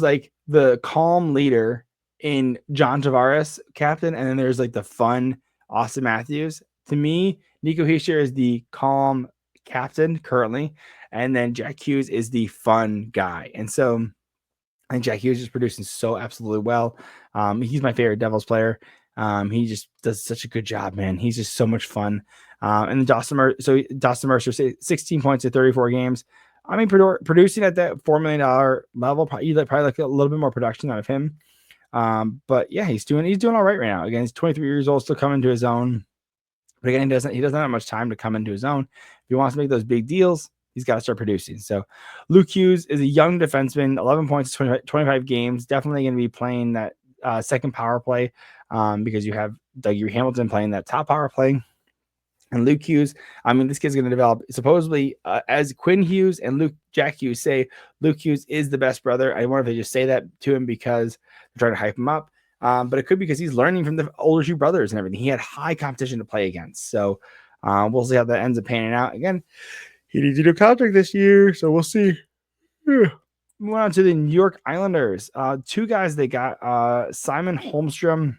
like the calm leader in John Tavares, captain, and then there's like the fun Austin Matthews. To me, Nico Hischier is the calm captain currently, and then Jack Hughes is the fun guy. And so I think Jack Hughes is producing so absolutely well. He's my favorite Devils player. He just does such a good job, man. He's just so much fun. And then Dawson Mercer, 16 points in 34 games. I mean, producing at that $4 million level, probably like a little bit more production out of him. But yeah, he's doing all right now. Again, he's 23 years old, still coming to his own. But again, he doesn't have much time to come into his own. If he wants to make those big deals, he's got to start producing. So Luke Hughes is a young defenseman, 11 points, 25 games. Definitely going to be playing that second power play because you have Dougie Hamilton playing that top power play. And Luke Hughes, I mean, this kid's going to develop supposedly as Quinn Hughes and Jack Hughes say, Luke Hughes is the best brother. I wonder if they just say that to him because they're trying to hype him up. But it could be because he's learning from the older two brothers and everything. He had high competition to play against. So we'll see how that ends up panning out. Again, he needs a new contract this year. So we'll see. Move on to the New York Islanders. 2 guys they got, Simon Holmstrom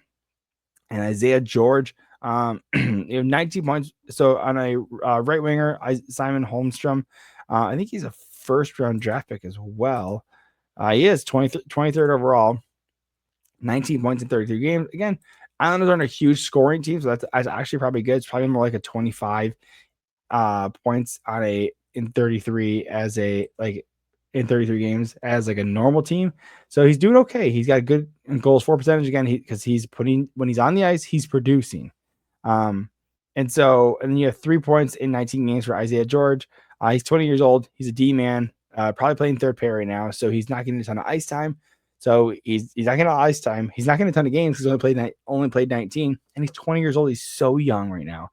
and Isaiah George. 19 points. So on a right winger, Simon Holmstrom, I think he's a first round draft pick as well. He is 23rd overall, 19 points in 33 games. Again, Islanders aren't a huge scoring team, so that's actually probably good. It's probably more like a 25 points in 33 in 33 games as like a normal team. So he's doing okay. He's got a good goals for percentage again because when he's on the ice, he's producing. And then you have 3 points in 19 games for Isaiah George. He's 20 years old. He's a D man, probably playing third pair right now. So he's not getting a ton of ice time. So he's not getting ice time. He's not getting a ton of games because he's only played 19, and he's 20 years old. He's so young right now.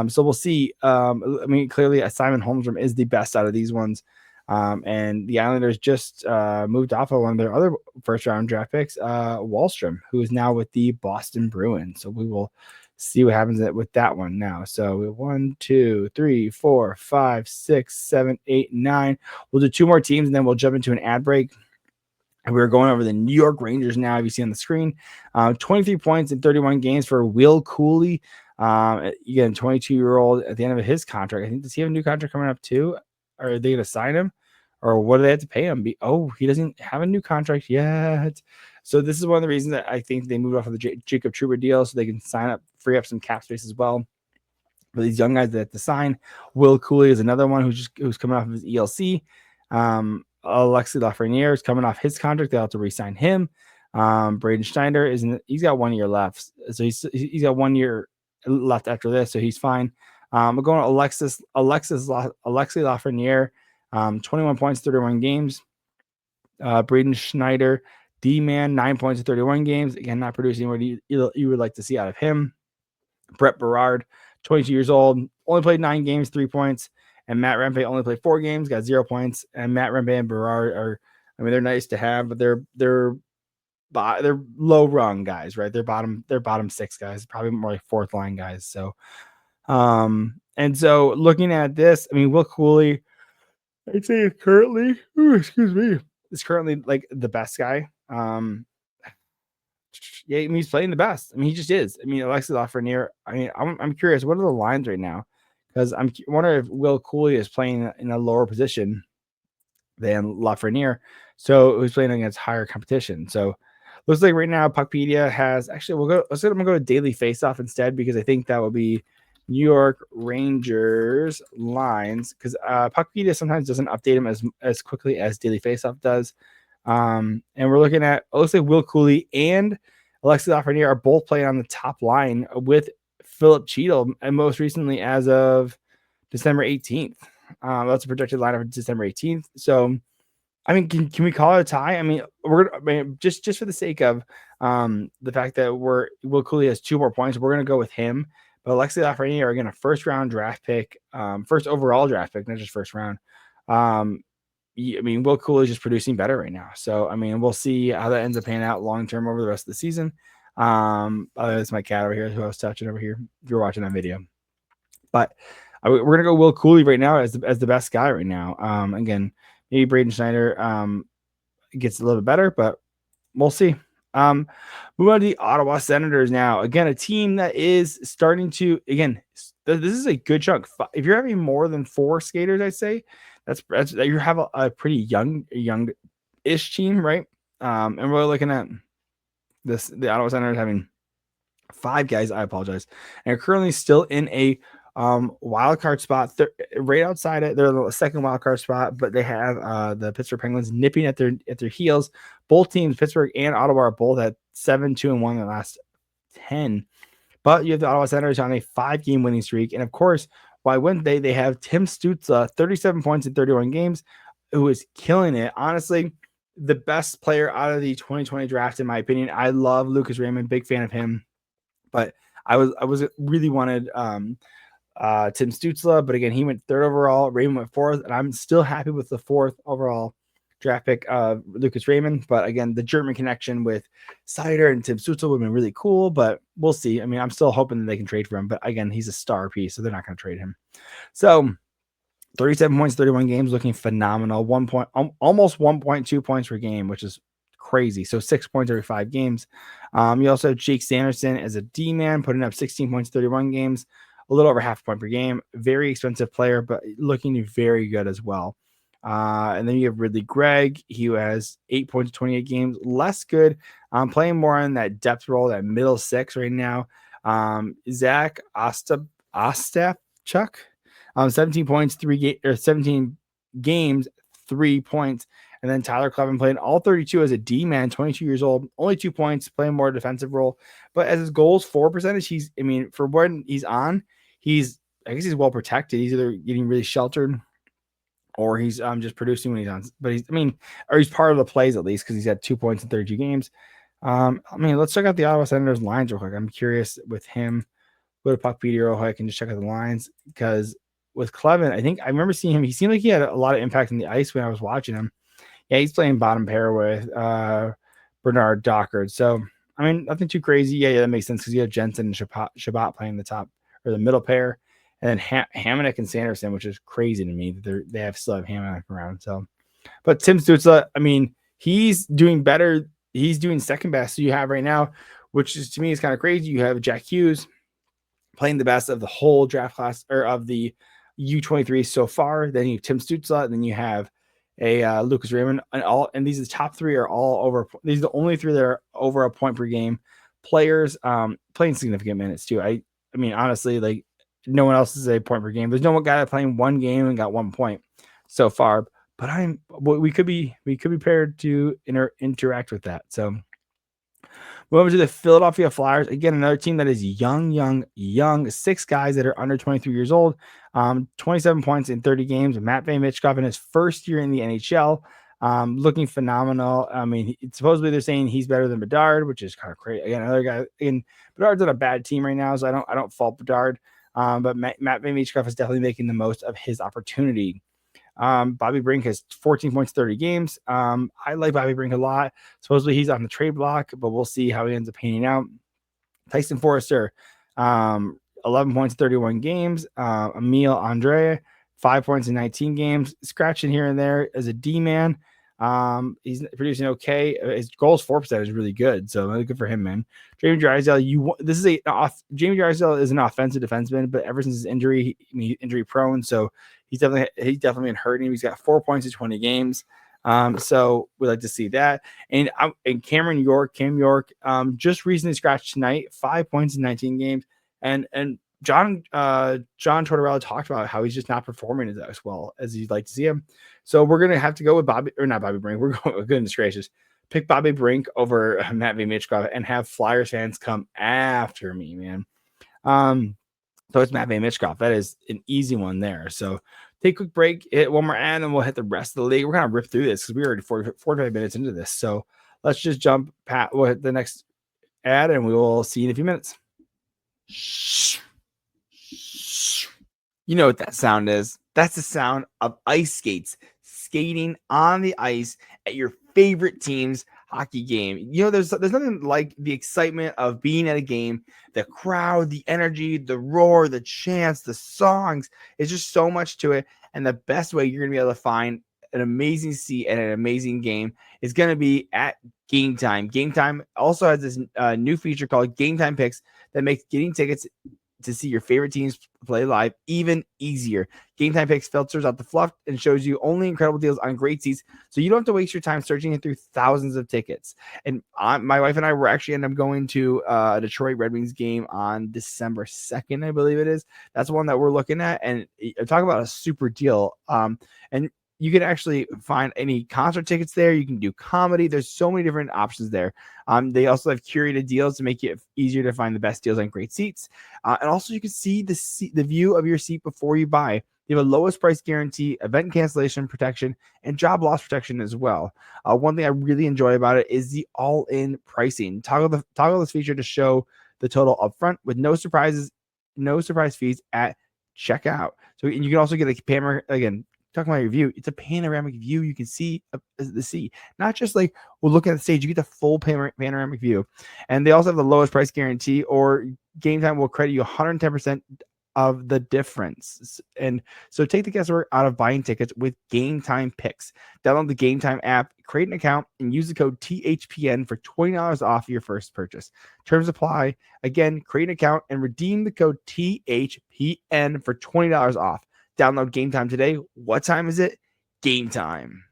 So we'll see. I mean, clearly Simon Holmstrom is the best out of these ones. And the Islanders just moved off of one of their other first round draft picks, Wahlstrom, who is now with the Boston Bruins. So we will see what happens with that one now. So 1, 2, 3, 4, 5, 6, 7, 8, 9. We'll do 2 more teams and then we'll jump into an ad break. And we're going over the New York Rangers now. You see on the screen, 23 points in 31 games for Will Cooley. Again, 22-year-old at the end of his contract. I think, does he have a new contract coming up too? Or are they going to sign him? Or what do they have to pay him? He doesn't have a new contract yet. So this is one of the reasons that I think they moved off of the Jacob Trouba deal so they can free up some cap space as well. For these young guys that have to sign. Will Cooley is another one who's coming off of his ELC. Alexis Lafreniere is coming off his contract. They'll have to re-sign him. Braden Schneider he's got 1 year left. So he's got 1 year left after this, so he's fine. We're going to Alexis Lafreniere, 21 points, 31 games. Braden Schneider, D-man, 9 points in 31 games. Again, not producing what you would like to see out of him. Brett Berard, 22 years old, only played 9 games, 3 points. And Matt Rempe only played 4 games, got 0 points. And Matt Rempe and Berard are I mean, they're nice to have, but they're low rung guys, right? They're bottom six guys, probably more like fourth line guys. So, and so looking at this, I mean, Will Cooley, I'd say is currently, is currently like the best guy. Yeah, I mean, he's playing the best. I mean, he just is. I mean, Alexis Lafreniere. I mean, I'm curious. What are the lines right now? Because I'm wondering if Will Cooley is playing in a lower position than Lafreniere, so he's playing against higher competition. So looks like right now Puckpedia has actually. I'm gonna go to Daily Faceoff instead because I think that will be New York Rangers lines because Puckpedia sometimes doesn't update them as quickly as Daily Faceoff does. And we're looking at, it looks like Will Cooley and Alexis Lafreniere are both playing on the top line with Philip Cheadle, and most recently as of December 18th. That's a projected lineup of December 18th. So, I mean, can we call it a tie? I mean, just for the sake of the fact that Will Cooley has 2 more points, we're gonna go with him. But Alexis Lafreniere, again, a first overall draft pick, not just first round. I mean, Will Cooley is just producing better right now. So, I mean, we'll see how that ends up panning out long term over the rest of the season. That's my cat over here who I was touching over here if you're watching that video. But we're going to go Will Cooley right now as the best guy right now. Again, maybe Braden Schneider gets a little bit better, but we'll see. Move on to the Ottawa Senators now. Again, a team that is starting to, again, this is a good chunk. If you're having more than 4 skaters, I'd say, that's you have a pretty young-ish team, right? And we're looking at the Ottawa Senators having 5 guys. I apologize, and are currently still in a wild card spot. They're right outside it. They're the second wild card spot, but they have the Pittsburgh Penguins nipping at their heels. Both teams, Pittsburgh and Ottawa, are both at 7-2-1 in the last 10. But you have the Ottawa Senators on a 5-game winning streak, and of course, why wouldn't they? They have Tim Stützle, 37 points in 31 games, who is killing it. Honestly, the best player out of the 2020 draft, in my opinion. I love Lucas Raymond, big fan of him, but I was really wanted Tim Stützle, but again, he went 3rd overall. Raymond went 4th, and I'm still happy with the 4th overall draft pick of Lucas Raymond. But again, the German connection with Seider and Tim Stützle would have been really cool, but we'll see. I mean, I'm still hoping that they can trade for him, but again, he's a star piece, so they're not going to trade him. So 37 points, 31 games, looking phenomenal. Almost 1.2 points per game, which is crazy. So 6 points every 5 games. You also have Jake Sanderson as a D-man, putting up 16 points, 31 games, a little over half a point per game. Very expensive player, but looking very good as well. And then you have Ridley Gregg. He has 8 points, 28 games, less good. Playing more in that depth role, that middle 6 right now. Zach Ostapchuk, 17 points, 17 games, 3 points. And then Tyler Clevin playing all 32 as a D-man, 22 years old, only 2 points, playing more defensive role. But as his goals for percentage, for when he's on, I guess he's well protected. He's either getting really sheltered or he's just producing when he's on. But he's part of the plays at least because he's had 2 points in 32 games. Let's check out the Ottawa Senators lines real quick. I'm curious with him. Go to Puckpedia real quick and just check out the lines because with Clevin, I remember seeing him. He seemed like he had a lot of impact on the ice when I was watching him. Yeah, he's playing bottom pair with Bernard Dockard. So, nothing too crazy. Yeah, that makes sense because you have Jensen and Shabbat playing the top or the middle pair. And then Hamonic and Sanderson, which is crazy to me that they still have Hamonic around. So, but Tim Stützle, he's doing better. He's doing second best. So you have right now, which is to me is kind of crazy. You have Jack Hughes playing the best of the whole draft class or of the U23 so far. Then you have Tim Stützle, and then you have a Lucas Raymond, and these are the top 3 are all over. These are the only 3 that are over a point per game players, playing significant minutes too. Honestly, like no one else is a point per game. There's no one guy playing 1 game and got 1 point so far. But we could be paired to interact with that. So we're over to the Philadelphia Flyers. Again, another team that is young. 6 guys that are under 23 years old. 27 points in 30 games. Matvei Michkov in his first year in the NHL. Looking phenomenal. Supposedly they're saying he's better than Bedard, which is kind of crazy. Again, another guy. Bedard's on a bad team right now, so I don't fault Bedard. But Matvei Michkov is definitely making the most of his opportunity. Bobby Brink has 14 points, 30 games. I like Bobby Brink a lot. Supposedly he's on the trade block, but we'll see how he ends up panning out. Tyson Forrester, 11 points, 31 games. Emil Andre, 5 points in 19 games. Scratching here and there as a D-man. He's producing okay. His goals for percent is really good, so really good for him, man. Jamie Drysdale, Jamie Drysdale is an offensive defenseman, but ever since his injury, he's injury prone, so he's definitely been hurting. He's got 4 points in 20 games. So we like to see that. And Cam York, just recently scratched tonight, 5 points in 19 games. And John Tortorella talked about how he's just not performing as well as you'd like to see him. So we're gonna have to go with not Bobby Brink. We're going, goodness gracious, pick Bobby Brink over Matvei Michkov and have Flyers fans come after me, man. So it's Matvei Michkov. That is an easy one there. So take a quick break, hit one more ad, and we'll hit the rest of the league. We're going to rip through this because we're already 45 minutes into this. So let's just jump. We'll hit the next ad, and we will see you in a few minutes. You know what that sound is. That's the sound of ice skates skating on the ice at your favorite team's hockey game. You know, there's nothing like the excitement of being at a game, the crowd, the energy, the roar, the chants, the songs. It's just so much to it. And the best way you're going to be able to find an amazing seat and an amazing game is going to be at Game Time. Game Time also has this new feature called Game Time Picks that makes getting tickets to see your favorite teams play live even easier. Game Time Picks filters out the fluff and shows you only incredible deals on great seats, so you don't have to waste your time searching through thousands of tickets. And my wife and I were actually end up going to a Detroit Red Wings game on December 2nd, I believe it is. That's one that we're looking at, and talk about a super deal. And you can actually find any concert tickets there. You can do comedy. There's so many different options there. They also have curated deals to make it easier to find the best deals on great seats. And also you can see the view of your seat before you buy. They have a lowest price guarantee, event cancellation protection, and job loss protection as well. One thing I really enjoy about it is the all-in pricing. Toggle this feature to show the total upfront with no surprise fees at checkout. So you can also get a panoramic, again, talking about your view, it's a panoramic view. You can see the sea, not just like we're looking at the stage. You get the full panoramic view. And they also have the lowest price guarantee, or Game Time will credit you 110% of the difference. And so take the guesswork out of buying tickets with Game Time Picks. Download the Game Time app, create an account, and use the code THPN for $20 off your first purchase. Terms apply. Again, create an account and redeem the code THPN for $20 off. Download Game Time today. What time is it? Game time.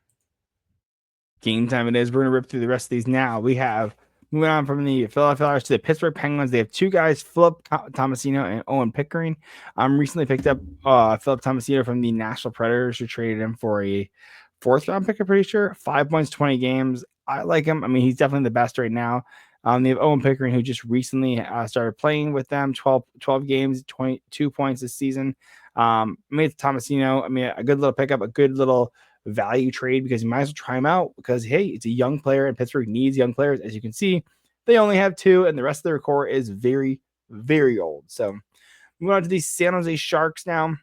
Game time it is. We're going to rip through the rest of these now. We have, moving on from the Philadelphia Flyers to the Pittsburgh Penguins. They have two guys, Philip Tomasino and Owen Pickering. Recently picked up Philip Tomasino from the Nashville Predators, who traded him for a fourth-round pick, I'm pretty sure. 5 points, 20 games. I like him. I mean, he's definitely the best right now. They have Owen Pickering, who just recently started playing with them, 12 games, 22 points this season. Made Tomasino, a good little pickup, a good little value trade, because you might as well try him out, because hey, it's a young player and Pittsburgh needs young players. As you can see, they only have two, and the rest of their core is very, very old. So moving on to the San Jose Sharks now.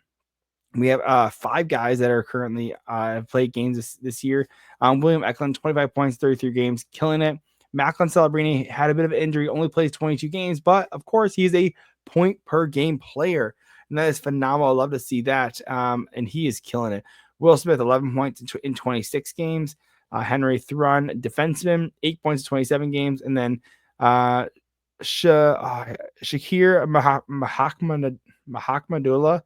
We have 5 guys that are currently have played games this year. William Eklund, 25 points, 33 games, killing it. Macklin Celebrini had a bit of an injury, only plays 22 games, but of course he's a point per game player, and that is phenomenal. I love to see that, and he is killing it. Will Smith, 11 points in 26 games. Henry Thrun, defenseman, 8 points in 27 games, and then Shakir Mahakmadullah.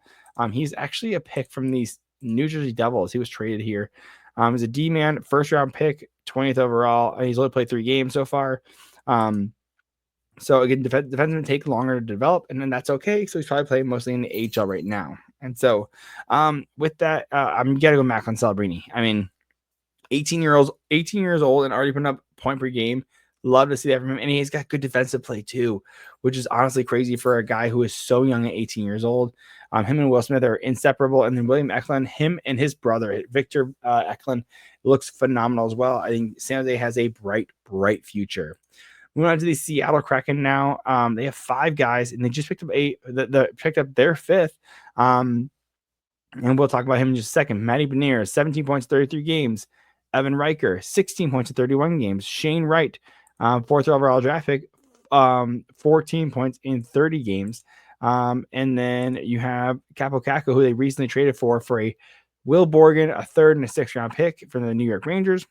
He's actually a pick from these New Jersey Devils. He was traded here. He's a D-man, first-round pick, 20th overall. He's only played 3 games so far. So, again, defensemen take longer to develop, and then that's okay. So, he's probably playing mostly in the AHL right now. And so, with that, I'm got to go Macklin Celebrini. 18 years old and already putting up point per game. Love to see that from him. And he's got good defensive play too, which is honestly crazy for a guy who is so young at 18 years old. Him and Will Smith are inseparable. And then William Eklund, him and his brother, Victor Eklund, looks phenomenal as well. I think San Jose has a bright, bright future. Moving on to the Seattle Kraken now. They have 5 guys, and they just picked up picked up their 5th. And we'll talk about him in just a second. Matty Beniers, 17 points, 33 games. Evan Riker, 16 points in 31 games. Shane Wright, fourth overall draft pick, 14 points in 30 games. And then you have Capo Caco, who they recently traded for a Will Borgen, a third and a sixth round pick from the New York Rangers.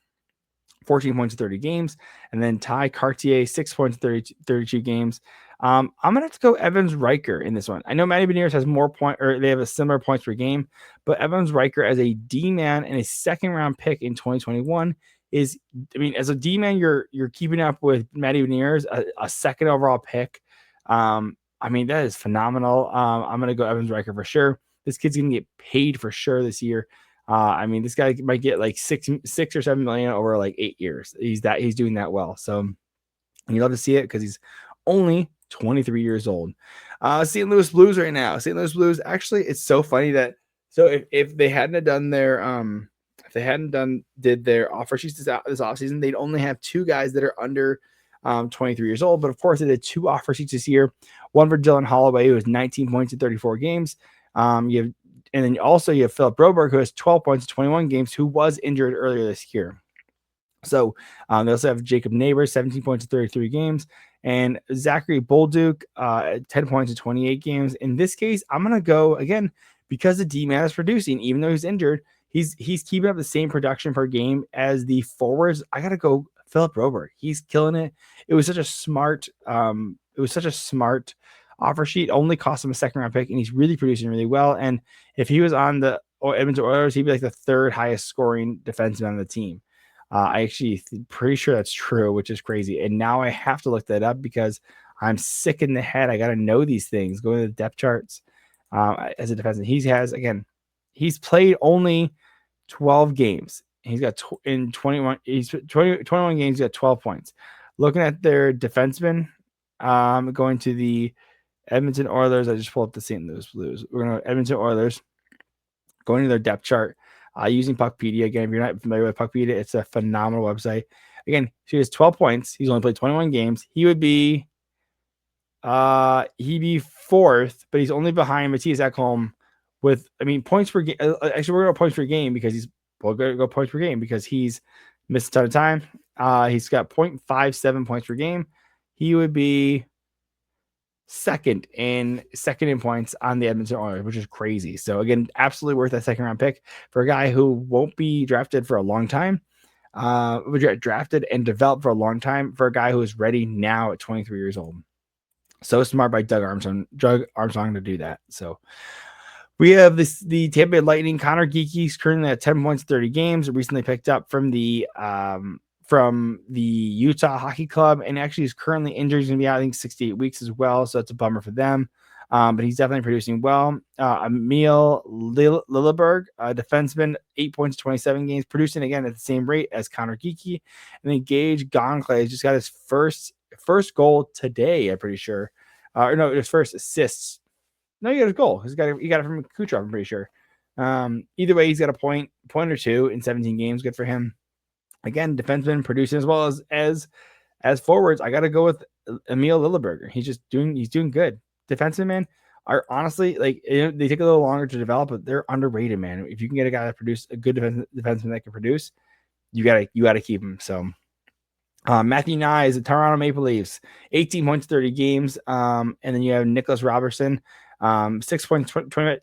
14 points in 30 games. And then Ty Cartier, 6 points in 32 games. I'm going to have to go Evans Riker in this one. I know Matty Beniers has more point, or they have a similar points per game, but Evans Riker as a D-man and a second round pick in 2021 is, I mean, as a D-man, you're keeping up with Matty Beniers, a second overall pick. I mean, that is phenomenal. I'm going to go Evans Riker for sure. This kid's going to get paid for sure this year. I mean, this guy might get like six or 7 million over like 8 years. He's doing that well. So you love to see it because he's only 23 years old. St. Louis Blues right now. St. Louis Blues, actually, it's so funny that if they hadn't done their did their offer sheets this offseason, they'd only have 2 guys that are under 23 years old. But of course, they did 2 offer sheets this year. One for Dylan Holloway, who has 19 points in 34 games. And then also you have Philip Broberg, who has 12 points in 21 games, who was injured earlier this year. So they also have Jacob Neighbors, 17 points in 33 games, and Zachary Bolduc, 10 points in 28 games. In this case, I'm going to go, again, because the D-man is producing, even though he's injured, he's keeping up the same production per game as the forwards. I got to go Philip Broberg. He's killing it. It was such a smart offer sheet. Only cost him a second round pick, and he's really producing really well. And if he was on the Edmonton Oilers, he'd be like the 3rd highest scoring defenseman on the team. I actually pretty sure that's true, which is crazy. And now I have to look that up because I'm sick in the head. I got to know these things. Go to the depth charts as a defenseman. He's played only 12 games. He's got in 21 games, he's got 12 points. Looking at their defensemen, going to the Edmonton Oilers. I just pulled up the St. Louis Blues. We're going to Edmonton Oilers, going to their depth chart, using Puckpedia. Again, if you're not familiar with Puckpedia, it's a phenomenal website. Again, he has 12 points. He's only played 21 games. He would be he'd be 4th, but he's only behind Matthias Ekholm with, I mean, points per game. Actually, we're going to go points per game because we'll go points per game because he's missed a ton of time. He's got 0.57 points per game. He would be second in points on the Edmonton Oilers, which is crazy. So again, absolutely worth that second round pick for a guy who won't be drafted for a long time. Drafted and developed for a long time for a guy who is ready now at 23 years old. So smart by Doug Armstrong to do that. So we have the Tampa Bay Lightning. Connor Geeky's currently at 10 points, 30 games. Recently picked up from the Utah Hockey Club, and actually is currently injured. He's going to be out, I think, 68 weeks as well. So it's a bummer for them. But he's definitely producing well. Emil Lilleberg, defenseman, 8 points, 27 games, producing again at the same rate as Connor Geeky. And then Gage Gonkley just got his first goal today, I'm pretty sure. His first assists. No, he got his goal. He got it from Kucherov, I'm pretty sure. Either way, he's got a point or 2 in 17 games. Good for him. Again, defenseman producing as well as forwards. I got to go with Emil Lilleberger. He's doing good. Defensemen, man, are honestly they take a little longer to develop, but they're underrated, man. If you can get a guy that produce a good defenseman that can produce, you gotta keep him. So Matthew Nye is the Toronto Maple Leafs, 18 points, 30 games. And then you have Nicholas Robertson, 6 points,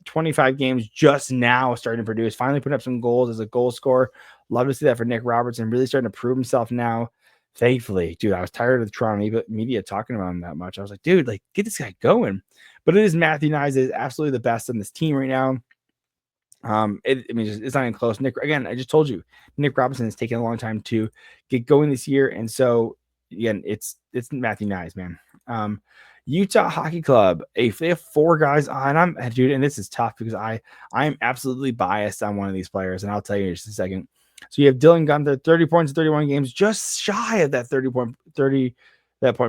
25 games, just now starting to produce, finally putting up some goals as a goal scorer. Love to see that for Nick Robertson, really starting to prove himself now. Thankfully, dude, I was tired of the Toronto media talking about him that much. I was like, dude, get this guy going. But it is Matthew Nye is absolutely the best on this team right now. It's not even close. Nick, again, I just told you, Nick Robinson is taking a long time to get going this year, and so again, it's Matthew Nyes, man. Utah Hockey Club, they have 4 guys on. And this is tough because I am absolutely biased on one of these players, and I'll tell you in just a second. So you have Dylan Gunther, 30 points in 31 games, just shy of that 30 point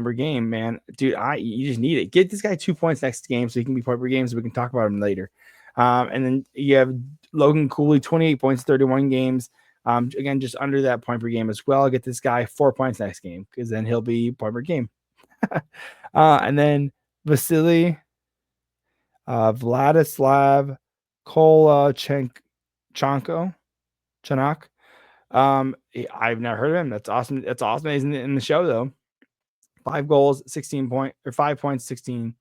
per game, man. Dude, you just need it. Get this guy 2 points next game so he can be point per game, so we can talk about him later. And then you have Logan Cooley, 28 points, 31 games. Again, just under that point per game as well. Get this guy 4 points next game because then he'll be point per game. And then Vasily Vladislav Chanko. I've never heard of him. That's awesome. That's awesome. He's in the show though. 5 goals, 5 points, 16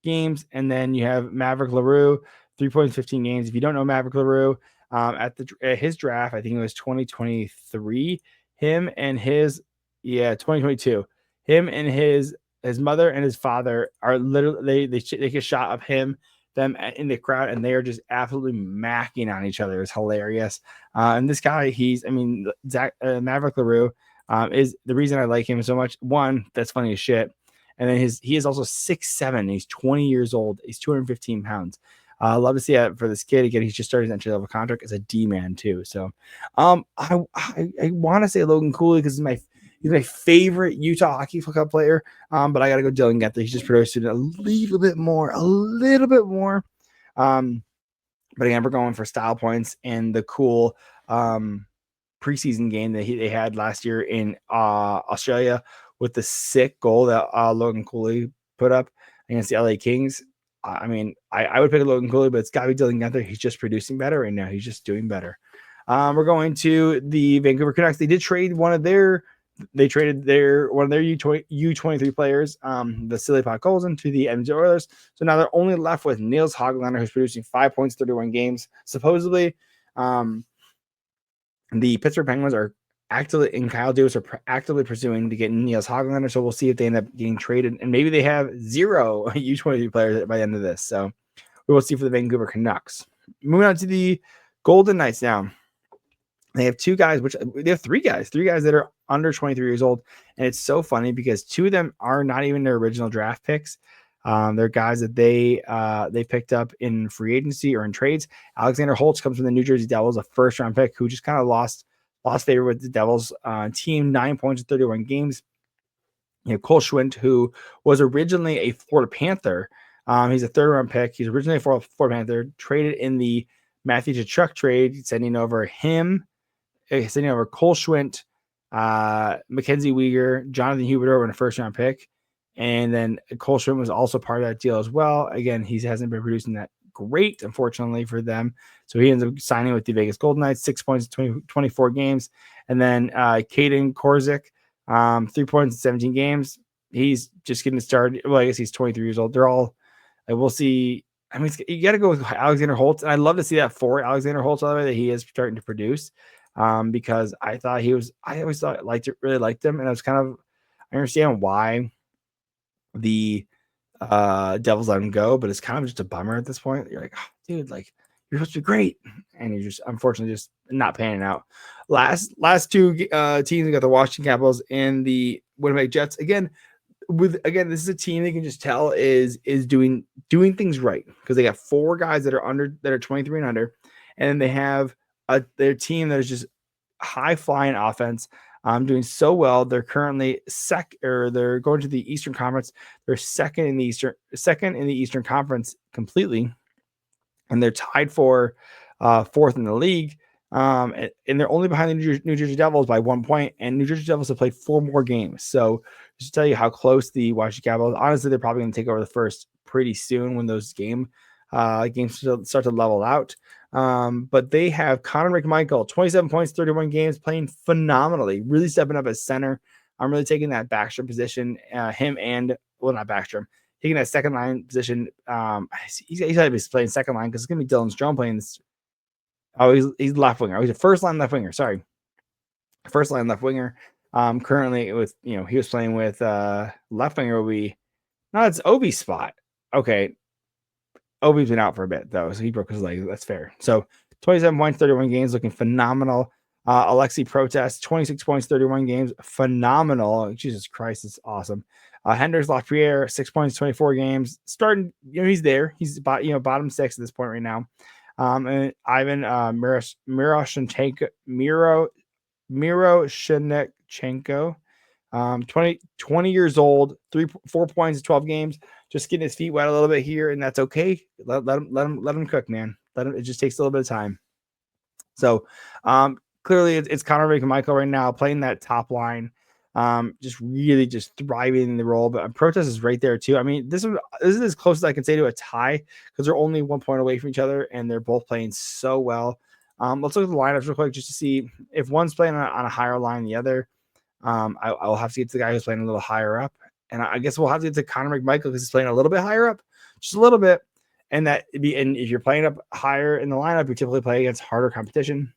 games. And then you have Maverick LaRue, 3 points, 15 games. If you don't know Maverick LaRue, at his draft, I think it was 2023. 2022. Him and his mother and his father are literally they take a shot of them in the crowd, and they are just absolutely macking on each other. It's hilarious. And this guy, Maverick LaRue, is the reason I like him so much. One, that's funny as shit. And then he is also 6'7". He's 20 years old. He's 215 pounds. I love to see that for this kid. Again, he's just started his entry level contract as a D man too. So, I want to say Logan Cooley because he's my favorite Utah Hockey Club player. But I got to go Dylan Guenther. He's just produced a little bit more. But again, we're going for style points and the cool preseason game that they had last year in Australia with the sick goal that Logan Cooley put up against the LA Kings. I mean, I would pick Logan Cooley, but it's got to be Dylan Guenther. He's just producing better right now. He's just doing better. We're going to the Vancouver Canucks. They did trade one of their U23 players, the Silly Pot Golden, to the Edmonton Oilers. So now they're only left with Nils Hoglander, who's producing 5 points, 31 games. Supposedly, the Pittsburgh Penguins are actively, and Kyle Dubas are actively pursuing to get Nils Hoglander. So we'll see if they end up getting traded, and maybe they have 0 U23 players by the end of this. So we will see for the Vancouver Canucks. Moving on to the Golden Knights now. They have 3 guys that are under 23 years old. And it's so funny because 2 of them are not even their original draft picks. They're guys that they picked up in free agency or in trades. Alexander Holtz comes from the New Jersey Devils, a first-round pick who just kind of lost favor with the Devils team, 9 points in 31 games. You have Cole Schwindt, who was originally a Florida Panther. He's a third-round pick. He's originally a Florida Panther, traded in the Matthew Tkachuk trade, sending over Cole Schwindt, Mackenzie Weegar, Jonathan Huberdeau in a first-round pick. And then Cole Schwindt was also part of that deal as well. Again, he hasn't been producing that great, unfortunately, for them. So he ends up signing with the Vegas Golden Knights, 6 points in 24 games. And then Caden Korzik, 3 points in 17 games. He's just getting started. Well, I guess he's 23 years old. They're all, we'll see. I mean, you got to go with Alexander Holtz. And I love to see that for Alexander Holtz, by the way, that he is starting to produce. Because I always thought really liked him. And I understand why the Devils let him go, but it's kind of just a bummer at this point. You're like, oh, dude, like you're supposed to be great, and you're just unfortunately just not panning out. Last 2 teams, we got the Washington Capitals and the Winnipeg Jets. Again, this is a team they can just tell is doing things right because they got 4 guys that are 23 and under, and then they have their team that is just high flying offense. Doing so well. They're currently they're going to the Eastern Conference. They're second in the Eastern Conference completely, and they're tied for 4th in the league. And they're only behind the New Jersey Devils by 1 point, and New Jersey Devils have played 4 more games. So just to tell you how close the Washington Capitals. Honestly, they're probably going to take over the first pretty soon when those games start to level out. But they have Connor McMichael, 27 points, 31 games, playing phenomenally, really stepping up as center. I'm really taking that Backstrom position, not Backstrom, taking that second line position. He's got to be playing second line because it's going to be Dylan Strome playing this. Oh, he's left winger. He's a first line left winger. Sorry. First line left winger. Currently with, he was playing with left winger it's Ovi's spot. Okay. Ovi's been out for a bit, though, so he broke his leg. That's fair. So 27 points, 31 games, looking phenomenal. Alexi Protest, 26 points, 31 games, phenomenal. Jesus Christ, it's awesome. Hendrix Lapierre, 6 points, 24 games. Starting, he's there. He's bottom 6 at this point right now. And Ivan Miroshnichenko, 20 years old, 4 points in 12 games, just getting his feet wet a little bit here, and that's okay. Let him cook, man. It just takes a little bit of time. So clearly it's Connor McMichael right now playing that top line. Just really just thriving in the role. But Protest is right there too. I mean, this is as close as I can say to a tie because they're only 1 point away from each other and they're both playing so well. Let's look at the lineups real quick just to see if one's playing on a higher line than the other. I'll have to get to the guy who's playing a little higher up, and I guess we'll have to get to Connor McMichael because he's playing a little bit higher up, just a little bit. And if you're playing up higher in the lineup, you typically play against harder competition,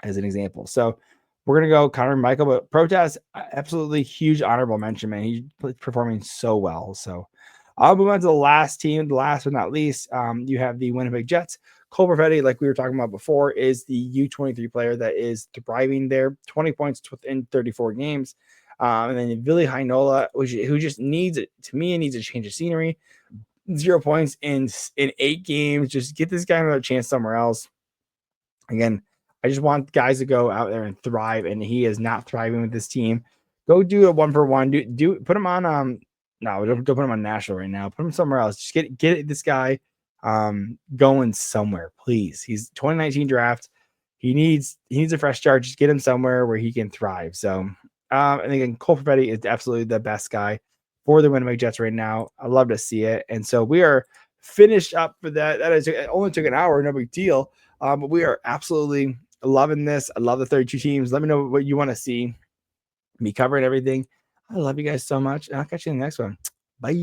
as an example. So we're gonna go Connor McMichael, but Protest, absolutely huge honorable mention, man. He's performing so well. So I'll move on to the last team, the last but not least. You have the Winnipeg Jets. Cole Perfetti, like we were talking about before, is the U23 player that is thriving there. 20 points within 34 games. And then Ville Heinola, who just needs it, to me, needs a change of scenery. 0 points in 8 games. Just get this guy another chance somewhere else. Again, I just want guys to go out there and thrive, and he is not thriving with this team. Go do a 1-for-1. Do put him on no, don't put him on Nashville right now. Put him somewhere else. Just get this guy going somewhere, please. He's 2019 draft. He needs a fresh start. Just get him somewhere where he can thrive. So and again, Cole Perfetti is absolutely the best guy for the Winnipeg Jets right now. I love to see it. And so we are finished up for that. It only took an hour, no big deal. But we are absolutely loving this. I love the 32 teams. Let me know what you want to see me covering everything. I love you guys so much. And I'll catch you in the next one. Bye.